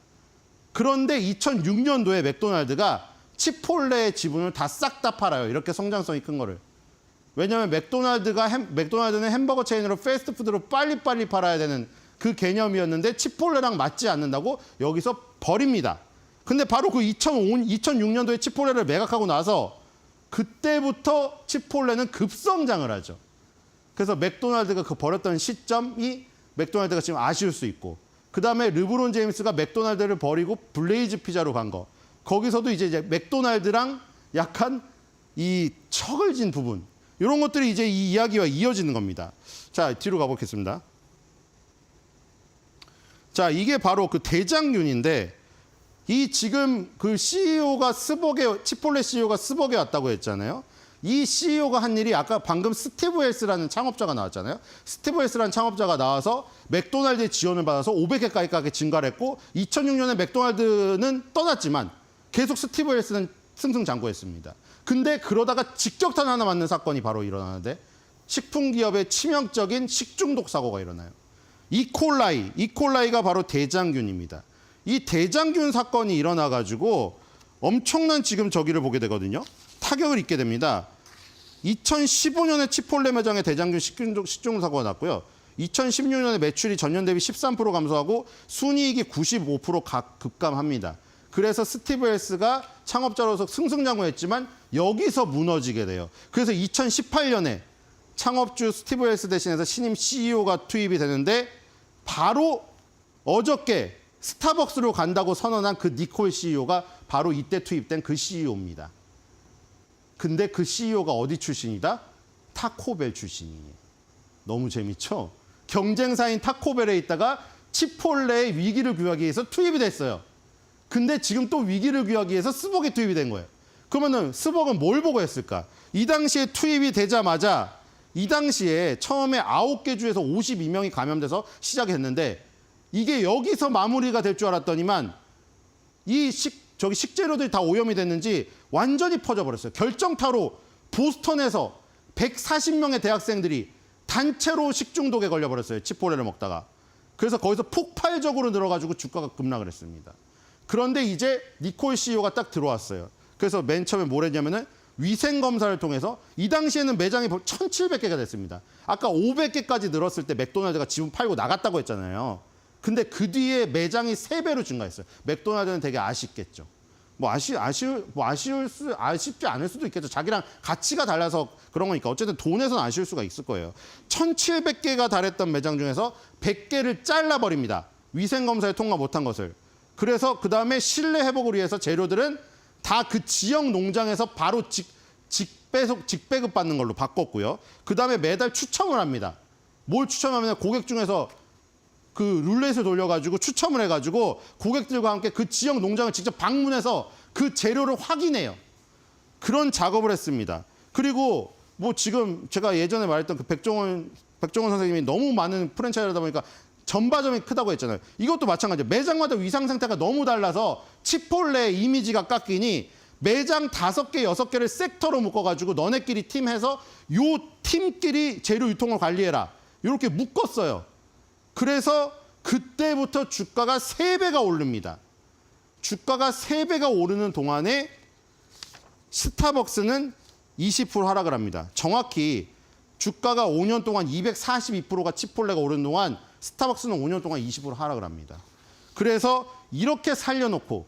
그런데 2006년도에 맥도날드가 치폴레의 지분을 다 싹 다 팔아요. 이렇게 성장성이 큰 거를. 왜냐하면 맥도날드는 햄버거 체인으로 패스트푸드로 빨리빨리 팔아야 되는 그 개념이었는데 치폴레랑 맞지 않는다고 여기서 버립니다. 근데 바로 그 2006년도에 치폴레를 매각하고 나서 그때부터 치폴레는 급성장을 하죠. 그래서 맥도날드가 그 버렸던 시점이 맥도날드가 지금 아쉬울 수 있고, 그 다음에 르브론 제임스가 맥도날드를 버리고 블레이즈 피자로 간 거. 거기서도 이제 맥도날드랑 약간 이 척을 진 부분, 이런 것들이 이제 이 이야기와 이어지는 겁니다. 자, 뒤로 가보겠습니다. 자, 이게 바로 그 대장균인데, 이 지금 그 CEO가 치폴레 CEO가 스벅에 왔다고 했잖아요. 이 CEO가 한 일이 아까 방금 스티브 헬스라는 창업자가 나왔잖아요. 스티브 헬스라는 창업자가 나와서 맥도날드의 지원을 받아서 500개까지 증가를 했고 2006년에 맥도날드는 떠났지만 계속 스티브 헬스는 승승장구했습니다. 근데 그러다가 직격탄 하나 맞는 사건이 바로 일어나는데 식품기업의 치명적인 식중독 사고가 일어나요. 이콜라이가 바로 대장균입니다. 이 대장균 사건이 일어나가지고 엄청난 지금 저기를 보게 되거든요. 타격을 입게 됩니다. 2015년에 치폴레 매장에 대장균 식중독 사고가 났고요. 2016년에 매출이 전년 대비 13% 감소하고 순이익이 95% 급감합니다. 그래서 스티브 헬스가 창업자로서 승승장구했지만 여기서 무너지게 돼요. 그래서 2018년에 창업주 스티브 헬스 대신해서 신임 CEO가 투입이 되는데 바로 어저께 스타벅스로 간다고 선언한 그 니콜 CEO가 바로 이때 투입된 그 CEO입니다. 근데 그 CEO가 어디 출신이다? 타코벨 출신이에요. 너무 재밌죠? 경쟁사인 타코벨에 있다가 치폴레의 위기를 구하기 위해서 투입이 됐어요. 근데 지금 또 위기를 구하기 위해서 스벅에 투입이 된 거예요. 그러면은 스벅은 뭘 보고 했을까? 이 당시에 투입이 되자마자 이 당시에 처음에 9개 주에서 52명이 감염돼서 시작이 됐는데 이게 여기서 마무리가 될 줄 알았더니만 이 식재료들이 다 오염이 됐는지 완전히 퍼져버렸어요. 결정타로 보스턴에서 140명의 대학생들이 단체로 식중독에 걸려버렸어요. 치폴레를 먹다가. 그래서 거기서 폭발적으로 늘어가지고 주가가 급락을 했습니다. 그런데 이제 니콜 CEO가 딱 들어왔어요. 그래서 맨 처음에 뭘 했냐면은 위생검사를 통해서 이 당시에는 매장이 1,700개가 됐습니다. 아까 500개까지 늘었을 때 맥도날드가 지분 팔고 나갔다고 했잖아요. 근데 그 뒤에 매장이 3배로 증가했어요. 맥도날드는 되게 아쉽겠죠. 아쉽지 않을 수도 있겠죠. 자기랑 가치가 달라서 그런 거니까. 어쨌든 돈에서는 아쉬울 수가 있을 거예요. 1,700개가 달했던 매장 중에서 100개를 잘라버립니다. 위생검사에 통과 못한 것을. 그래서 그 다음에 신뢰 회복을 위해서 재료들은 다 그 지역 농장에서 바로 직배급 받는 걸로 바꿨고요. 그 다음에 매달 추첨을 합니다. 뭘 추첨하면 고객 중에서 그 룰렛을 돌려가지고 추첨을 해가지고 고객들과 함께 그 지역 농장을 직접 방문해서 그 재료를 확인해요. 그런 작업을 했습니다. 그리고 뭐 지금 제가 예전에 말했던 그 백종원 선생님이 너무 많은 프랜차이즈다 보니까 전바점이 크다고 했잖아요. 이것도 마찬가지예요. 매장마다 위상 상태가 너무 달라서 치폴레 이미지가 깎이니 매장 5개, 6개를 섹터로 묶어가지고 너네끼리 팀해서 요 팀끼리 재료 유통을 관리해라. 이렇게 묶었어요. 그래서 그때부터 주가가 3배가 오릅니다. 주가가 3배가 오르는 동안에 스타벅스는 20% 하락을 합니다. 정확히 주가가 5년 동안 242%가 치폴레가 오른 동안 스타벅스는 5년 동안 20% 하락을 합니다. 그래서 이렇게 살려놓고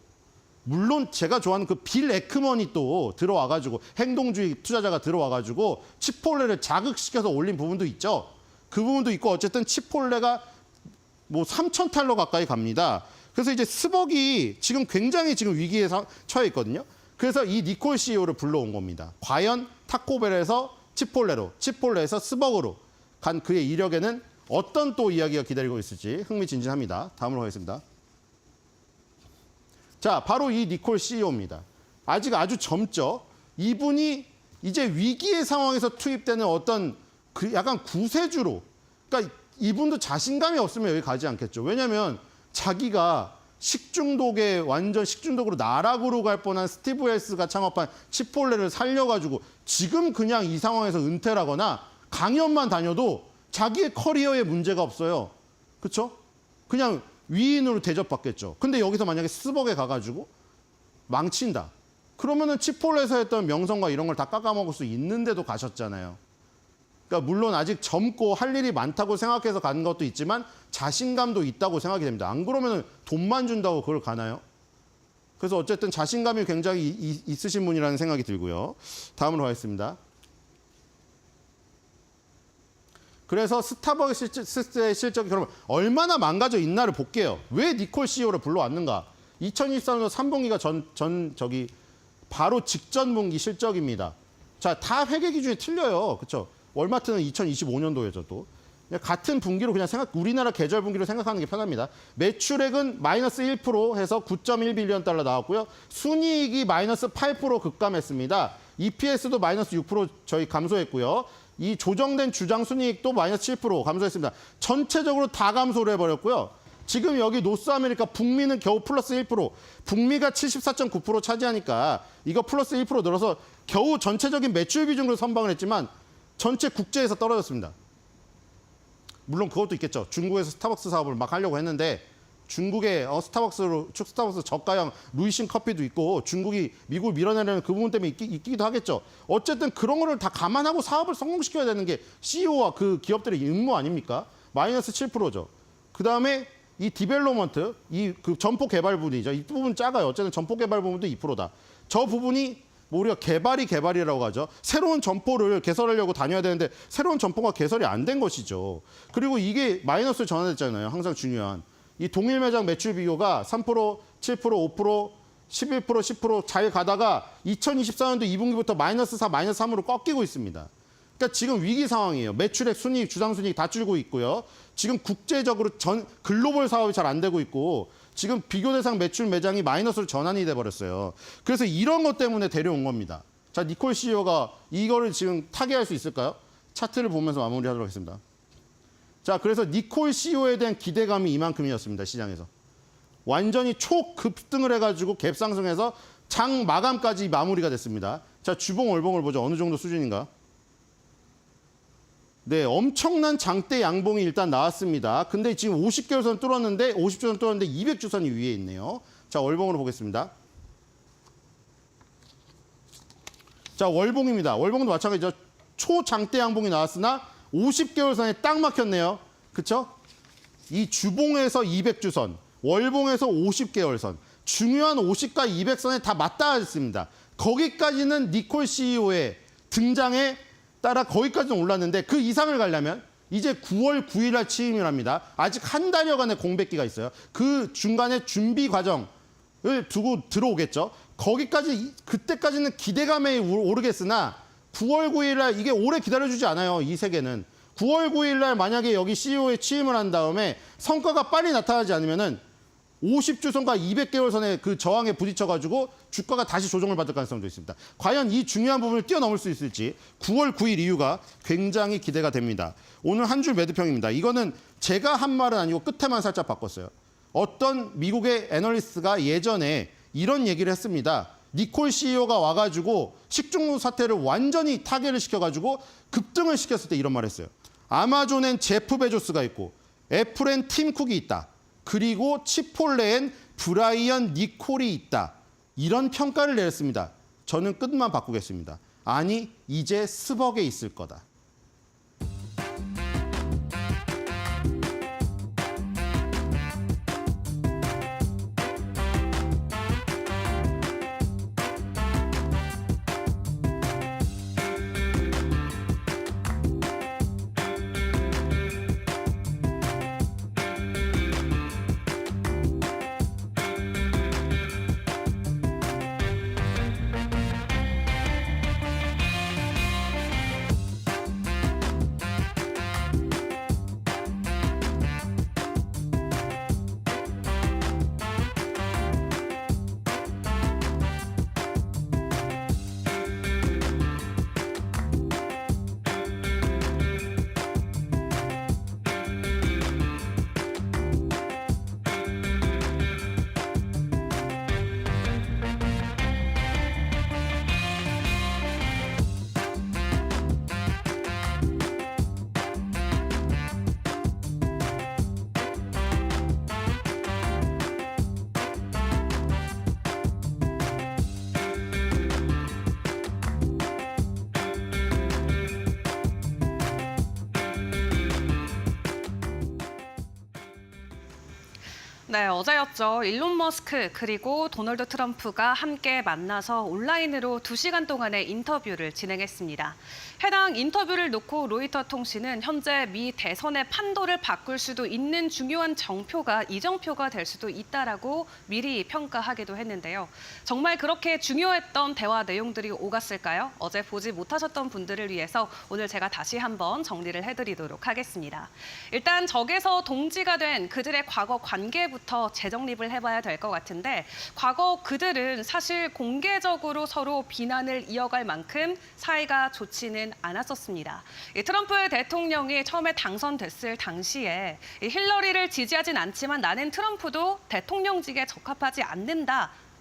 물론 제가 좋아하는 그 빌 에크먼이 또 들어와가지고 행동주의 투자자가 들어와가지고 치폴레를 자극시켜서 올린 부분도 있죠. 그 부분도 있고 어쨌든 치폴레가 뭐 3,000달러 가까이 갑니다. 그래서 이제 스벅이 지금 굉장히 지금 위기에 처해 있거든요. 그래서 이 니콜 CEO를 불러온 겁니다. 과연 타코벨에서 치폴레에서 스벅으로 간 그의 이력에는 어떤 또 이야기가 기다리고 있을지 흥미진진합니다. 다음으로 가겠습니다. 자, 바로 이 니콜 CEO입니다. 아직 아주 젊죠. 이분이 이제 위기의 상황에서 투입되는 어떤 그 약간 구세주로, 그러니까 이분도 자신감이 없으면 여기 가지 않겠죠. 왜냐하면 자기가 식중독에 완전 식중독으로 나락으로 갈 뻔한 스티브 헬스가 창업한 치폴레를 살려가지고 지금 그냥 이 상황에서 은퇴라거나 강연만 다녀도 자기의 커리어에 문제가 없어요. 그렇죠? 그냥 위인으로 대접받겠죠. 근데 여기서 만약에 스벅에 가가지고 망친다. 그러면은 치폴레에서 했던 명성과 이런 걸 다 깎아먹을 수 있는데도 가셨잖아요. 그러니까 물론 아직 젊고 할 일이 많다고 생각해서 가는 것도 있지만 자신감도 있다고 생각이 됩니다. 안 그러면 돈만 준다고 그걸 가나요? 그래서 어쨌든 자신감이 굉장히 있으신 분이라는 생각이 들고요. 다음으로 가겠습니다. 그래서 스타벅스의 실적이 그러면 얼마나 망가져 있나를 볼게요. 왜 니콜 CEO를 불러왔는가? 2023년 3분기가 바로 직전 분기 실적입니다. 자, 다 회계 기준이 틀려요. 그렇죠? 월마트는 2025년도에죠, 또. 같은 분기로 그냥 우리나라 계절 분기로 생각하는 게 편합니다. 매출액은 마이너스 1% 해서 9.1빌리언 달러 나왔고요. 순이익이 마이너스 8% 급감했습니다. EPS도 마이너스 6% 저희 감소했고요. 이 조정된 주당 순이익도 마이너스 7% 감소했습니다. 전체적으로 다 감소를 해버렸고요. 지금 여기 노스 아메리카 북미는 겨우 플러스 1%, 북미가 74.9% 차지하니까 이거 플러스 1% 늘어서 겨우 전체적인 매출 비중으로 선방을 했지만 전체 국제에서 떨어졌습니다. 물론 그것도 있겠죠. 중국에서 스타벅스 사업을 막 하려고 했는데 중국의 스타벅스 저가형 루이신 커피도 있고 중국이 미국을 밀어내려는 그 부분 때문에 있기도 하겠죠. 어쨌든 그런 거를 다 감안하고 사업을 성공시켜야 되는 게 CEO와 그 기업들의 임무 아닙니까? 마이너스 7%죠. 그다음에 이 디벨로먼트, 그 점포 개발 부분이죠. 이 부분 작아요. 어쨌든 점포 개발 부분도 2%다. 저 부분이 우리가 개발이라고 하죠. 새로운 점포를 개설하려고 다녀야 되는데 새로운 점포가 개설이 안 된 것이죠. 그리고 이게 마이너스로 전환됐잖아요. 항상 중요한. 이 동일 매장 매출 비교가 3%, 7%, 5%, 11%, 10% 잘 가다가 2024년도 2분기부터 마이너스 4, 마이너스 3으로 꺾이고 있습니다. 그러니까 지금 위기 상황이에요. 매출액, 순이익, 주당 순이익 다 줄고 있고요. 지금 국제적으로 글로벌 사업이 잘 안 되고 있고 지금 비교 대상 매출 매장이 마이너스로 전환이 돼버렸어요. 그래서 이런 것 때문에 데려온 겁니다. 자, 니콜 CEO가 이거를 지금 타개할 수 있을까요? 차트를 보면서 마무리하도록 하겠습니다. 자, 그래서 니콜 CEO에 대한 기대감이 이만큼이었습니다. 시장에서. 완전히 초급등을 해가지고 갭상승해서 장 마감까지 마무리가 됐습니다. 자, 주봉 월봉을 보죠. 어느 정도 수준인가? 네, 엄청난 장대 양봉이 일단 나왔습니다. 근데 지금 50개월선 뚫었는데 50주선 뚫었는데 200주선이 위에 있네요. 자, 월봉으로 보겠습니다. 자, 월봉입니다. 월봉도 마찬가지죠. 초장대 양봉이 나왔으나 50개월선에 딱 막혔네요. 그렇죠? 이 주봉에서 200주선, 월봉에서 50개월선, 중요한 50과 200선에 다 맞닿았습니다. 거기까지는 니콜 CEO의 등장에 따라 거기까지는 올랐는데 그 이상을 가려면 이제 9월 9일 날 취임을 합니다. 아직 한 달여간의 공백기가 있어요. 그 중간에 준비 과정을 두고 들어오겠죠. 그때까지는 기대감에 오르겠으나 9월 9일 날 이게 오래 기다려주지 않아요. 이 세계는. 9월 9일 날 만약에 여기 CEO에 취임을 한 다음에 성과가 빨리 나타나지 않으면은 50주선과 200개월선의 그 저항에 부딪혀가지고 주가가 다시 조정을 받을 가능성도 있습니다. 과연 이 중요한 부분을 뛰어넘을 수 있을지 9월 9일 이유가 굉장히 기대가 됩니다. 오늘 한 줄 매도평입니다. 이거는 제가 한 말은 아니고 끝에만 살짝 바꿨어요. 어떤 미국의 애널리스트가 예전에 이런 얘기를 했습니다. 니콜 CEO가 와가지고 식중독 사태를 완전히 타개를 시켜가지고 급등을 시켰을 때 이런 말을 했어요. 아마존엔 제프 베조스가 있고 애플엔 팀 쿡이 있다. 그리고 치폴레엔 브라이언 니콜이 있다. 이런 평가를 내렸습니다. 저는 끝만 바꾸겠습니다. 아니, 이제 스벅에 있을 거다.
네, 어제였죠. 일론 머스크 그리고 도널드 트럼프가 함께 만나서 온라인으로 2시간 동안의 인터뷰를 진행했습니다. 해당 인터뷰를 놓고 로이터 통신은 현재 미 대선의 판도를 바꿀 수도 있는 중요한 정표가 이정표가 될 수도 있다라고 미리 평가하기도 했는데요. 정말 그렇게 중요했던 대화 내용들이 오갔을까요? 어제 보지 못하셨던 분들을 위해서 오늘 제가 다시 한번 정리를 해드리도록 하겠습니다. 일단 적에서 동지가 된 그들의 과거 관계부터 재정립을 해봐야 될 것 같은데 과거 그들은 사실 공개적으로 서로 비난을 이어갈 만큼 사이가 좋지는 않았었습니다. 트럼프 대통령이 처음에 당선됐을 당시에 힐러리를 지지하진 않지만 나는 트럼프도 대통령직에 적합하지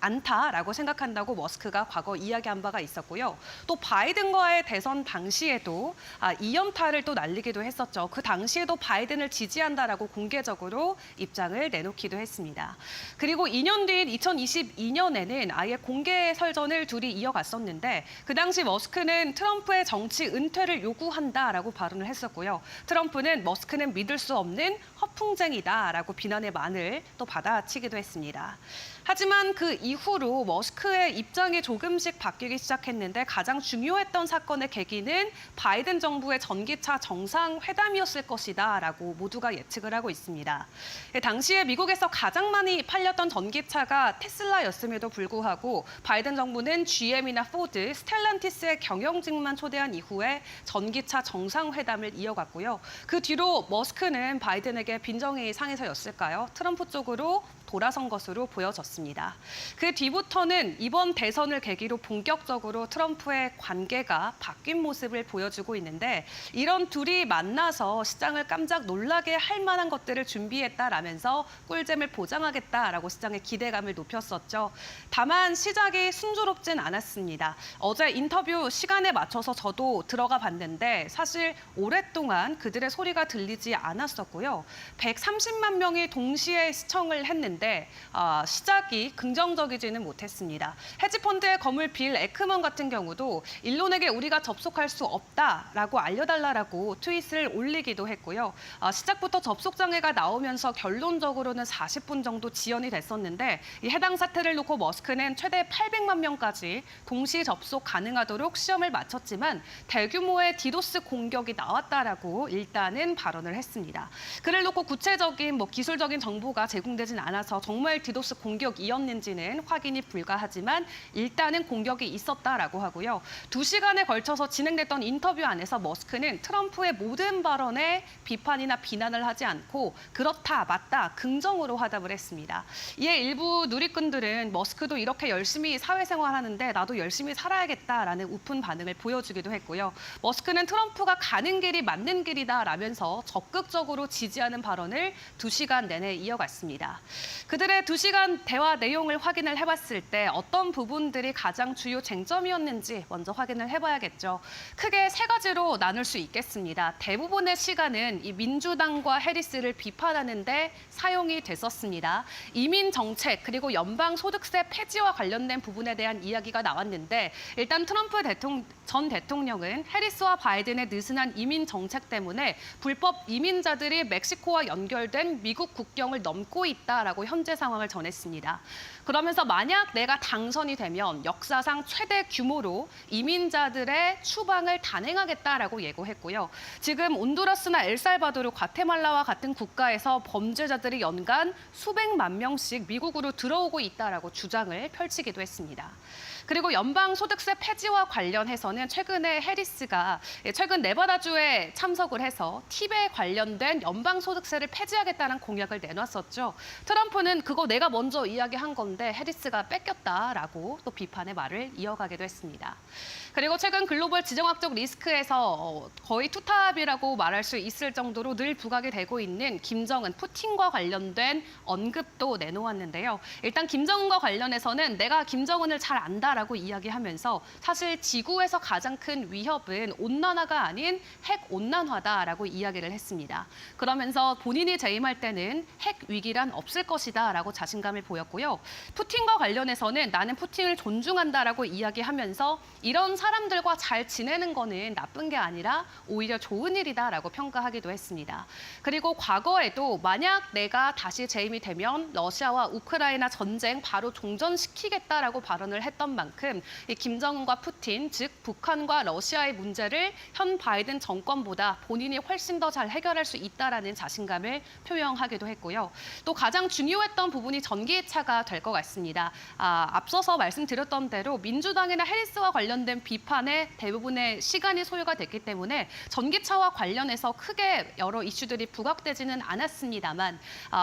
않다라고 생각한다고 머스크가 과거 이야기한 바가 있었고요. 또 바이든과의 대선 당시에도 2연타를 또 날리기도 했었죠. 그 당시에도 바이든을 지지한다라고 공개적으로 입장을 내놓기도 했습니다. 그리고 2년 뒤인 2022년에는 아예 공개 설전을 둘이 이어갔었는데 그 당시 머스크는 트럼프의 정치 은퇴를 요구한다라고 발언을 했었고요. 트럼프는 머스크는 믿을 수 없는 허풍쟁이다라고 비난의 말을 또 받아치기도 했습니다. 하지만 그 이후로 머스크의 입장이 조금씩 바뀌기 시작했는데 가장 중요했던 사건의 계기는 바이든 정부의 전기차 정상회담이었을 것이다라고 모두가 예측을 하고 있습니다. 당시에 미국에서 가장 많이 팔렸던 전기차가 테슬라였음에도 불구하고 바이든 정부는 GM이나 포드, 스텔란티스의 경영진만 초대한 이후에 전기차 정상회담을 이어갔고요. 그 뒤로 머스크는 바이든에게 빈정이 상해서였을까요? 트럼프 쪽으로 돌아선 것으로 보여졌습니다. 그 뒤부터는 이번 대선을 계기로 본격적으로 트럼프의 관계가 바뀐 모습을 보여주고 있는데 이런 둘이 만나서 시장을 깜짝 놀라게 할 만한 것들을 준비했다라면서 꿀잼을 보장하겠다라고 시장의 기대감을 높였었죠. 다만 시작이 순조롭진 않았습니다. 어제 인터뷰 시간에 맞춰서 저도 들어가 봤는데 사실 오랫동안 그들의 소리가 들리지 않았었고요. 130만 명이 동시에 시청을 했는데 시작이 긍정적이지는 못했습니다. 헤지펀드의 거물 빌 에크먼 같은 경우도 일론에게 우리가 접속할 수 없다라고 알려달라고 트윗을 올리기도 했고요. 시작부터 접속 장애가 나오면서 결론적으로는 40분 정도 지연이 됐었는데 이 해당 사태를 놓고 머스크는 최대 800만 명까지 동시 접속 가능하도록 시험을 마쳤지만 대규모의 디도스 공격이 나왔다라고 일단은 발언을 했습니다. 그를 놓고 구체적인 기술적인 정보가 제공되진 않아서 정말 디도스 공격이었는지는 확인이 불가하지만 일단은 공격이 있었다라고 하고요. 2시간에 걸쳐서 진행됐던 인터뷰 안에서 머스크는 트럼프의 모든 발언에 비판이나 비난을 하지 않고 그렇다, 맞다, 긍정으로 화답을 했습니다. 이에 일부 누리꾼들은 머스크도 이렇게 열심히 사회생활하는데 나도 열심히 살아야겠다라는 우픈 반응을 보여주기도 했고요. 머스크는 트럼프가 가는 길이 맞는 길이다라면서 적극적으로 지지하는 발언을 2시간 내내 이어갔습니다. 그들의 2시간 대화 내용을 확인을 해봤을 때 어떤 부분들이 가장 주요 쟁점이었는지 먼저 확인을 해봐야겠죠. 크게 3가지로 나눌 수 있겠습니다. 대부분의 시간은 이 민주당과 해리스를 비판하는 데 사용이 됐었습니다. 이민 정책 그리고 연방 소득세 폐지와 관련된 부분에 대한 이야기가 나왔는데 일단 트럼프 전 대통령은 해리스와 바이든의 느슨한 이민 정책 때문에 불법 이민자들이 멕시코와 연결된 미국 국경을 넘고 있다라고 현재 상황을 전했습니다. 그러면서 만약 내가 당선이 되면 역사상 최대 규모로 이민자들의 추방을 단행하겠다라고 예고했고요. 지금 온두라스나 엘살바도르, 과테말라와 같은 국가에서 범죄자들이 연간 수백만 명씩 미국으로 들어오고 있다라고 주장을 펼치기도 했습니다. 그리고 연방소득세 폐지와 관련해서는 최근에 해리스가 최근 네바다주에 참석을 해서 팁에 관련된 연방소득세를 폐지하겠다는 공약을 내놨었죠. 트럼프는 그거 내가 먼저 이야기한 건데 해리스가 뺏겼다라고 또 비판의 말을 이어가기도 했습니다. 그리고 최근 글로벌 지정학적 리스크에서 거의 투탑이라고 말할 수 있을 정도로 늘 부각이 되고 있는 김정은, 푸틴과 관련된 언급도 내놓았는데요. 일단 김정은과 관련해서는 내가 김정은을 잘 안다 있다라고 이야기하면서 사실 지구에서 가장 큰 위협은 온난화가 아닌 핵 온난화다라고 이야기를 했습니다. 그러면서 본인이 재임할 때는 핵 위기란 없을 것이다라고 자신감을 보였고요. 푸틴과 관련해서는 나는 푸틴을 존중한다라고 이야기하면서 이런 사람들과 잘 지내는 거는 나쁜 게 아니라 오히려 좋은 일이다라고 평가하기도 했습니다. 그리고 과거에도 만약 내가 다시 재임이 되면 러시아와 우크라이나 전쟁 바로 종전시키겠다라고 발언을 했던 만큼 이 김정은과 푸틴, 즉 북한과 러시아의 문제를 현 바이든 정권보다 본인이 훨씬 더 잘 해결할 수 있다라는 자신감을 표명하기도 했고요. 또 가장 중요했던 부분이 전기차가 될 것 같습니다. 앞서서 말씀드렸던 대로 민주당이나 해리스와 관련된 비판에 대부분의 시간이 소요가 됐기 때문에 전기차와 관련해서 크게 여러 이슈들이 부각되지는 않았습니다만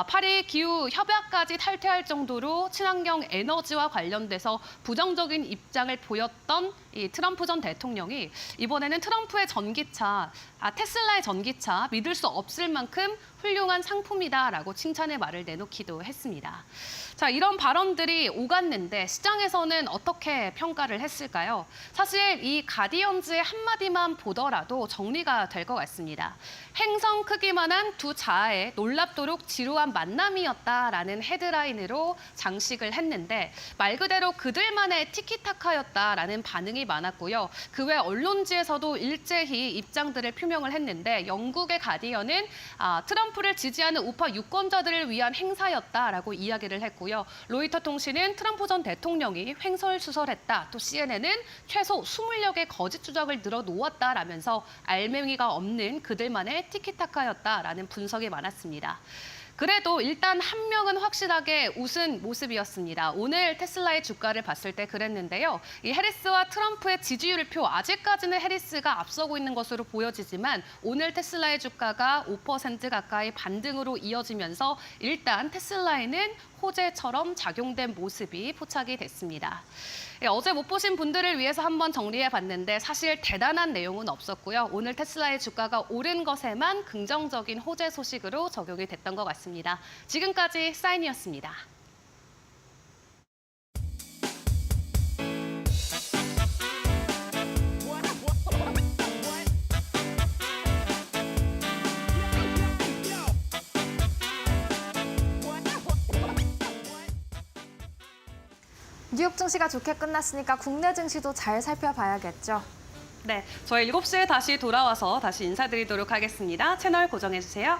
파리 기후 협약까지 탈퇴할 정도로 친환경 에너지와 관련돼서 부정적인 입장을 보였던 이 트럼프 전 대통령이 이번에는 트럼프의 전기차, 테슬라의 전기차 믿을 수 없을 만큼 훌륭한 상품이다라고 칭찬의 말을 내놓기도 했습니다. 자, 이런 발언들이 오갔는데 시장에서는 어떻게 평가를 했을까요? 사실 이 가디언즈의 한마디만 보더라도 정리가 될 것 같습니다. 행성 크기만한 두 자아의 놀랍도록 지루한 만남이었다라는 헤드라인으로 장식을 했는데 말 그대로 그들만의 티키타카였다라는 반응이 많았고요. 그 외 언론지에서도 일제히 입장들을 표명을 했는데 영국의 가디언은 트럼프를 지지하는 우파 유권자들을 위한 행사였다라고 이야기를 했고요. 로이터 통신은 트럼프 전 대통령이 횡설수설했다. 또 CNN은 최소 20여 개 거짓 주장을 늘어놓았다라면서 알맹이가 없는 그들만의 티키타카였다라는 분석이 많았습니다. 그래도 일단 한 명은 확실하게 웃은 모습이었습니다. 오늘 테슬라의 주가를 봤을 때 그랬는데요. 이 해리스와 트럼프의 지지율표 아직까지는 해리스가 앞서고 있는 것으로 보여지지만 오늘 테슬라의 주가가 5% 가까이 반등으로 이어지면서 일단 테슬라에는 호재처럼 작용된 모습이 포착이 됐습니다. 어제 못 보신 분들을 위해서 한번 정리해봤는데 사실 대단한 내용은 없었고요. 오늘 테슬라의 주가가 오른 것에만 긍정적인 호재 소식으로 적용이 됐던 것 같습니다. 지금까지 사인이었습니다.
뉴욕 증시가 좋게 끝났으니까 국내 증시도 잘 살펴봐야겠죠.
네, 저희 7시에 다시 돌아와서 다시 인사드리도록 하겠습니다. 채널 고정해주세요.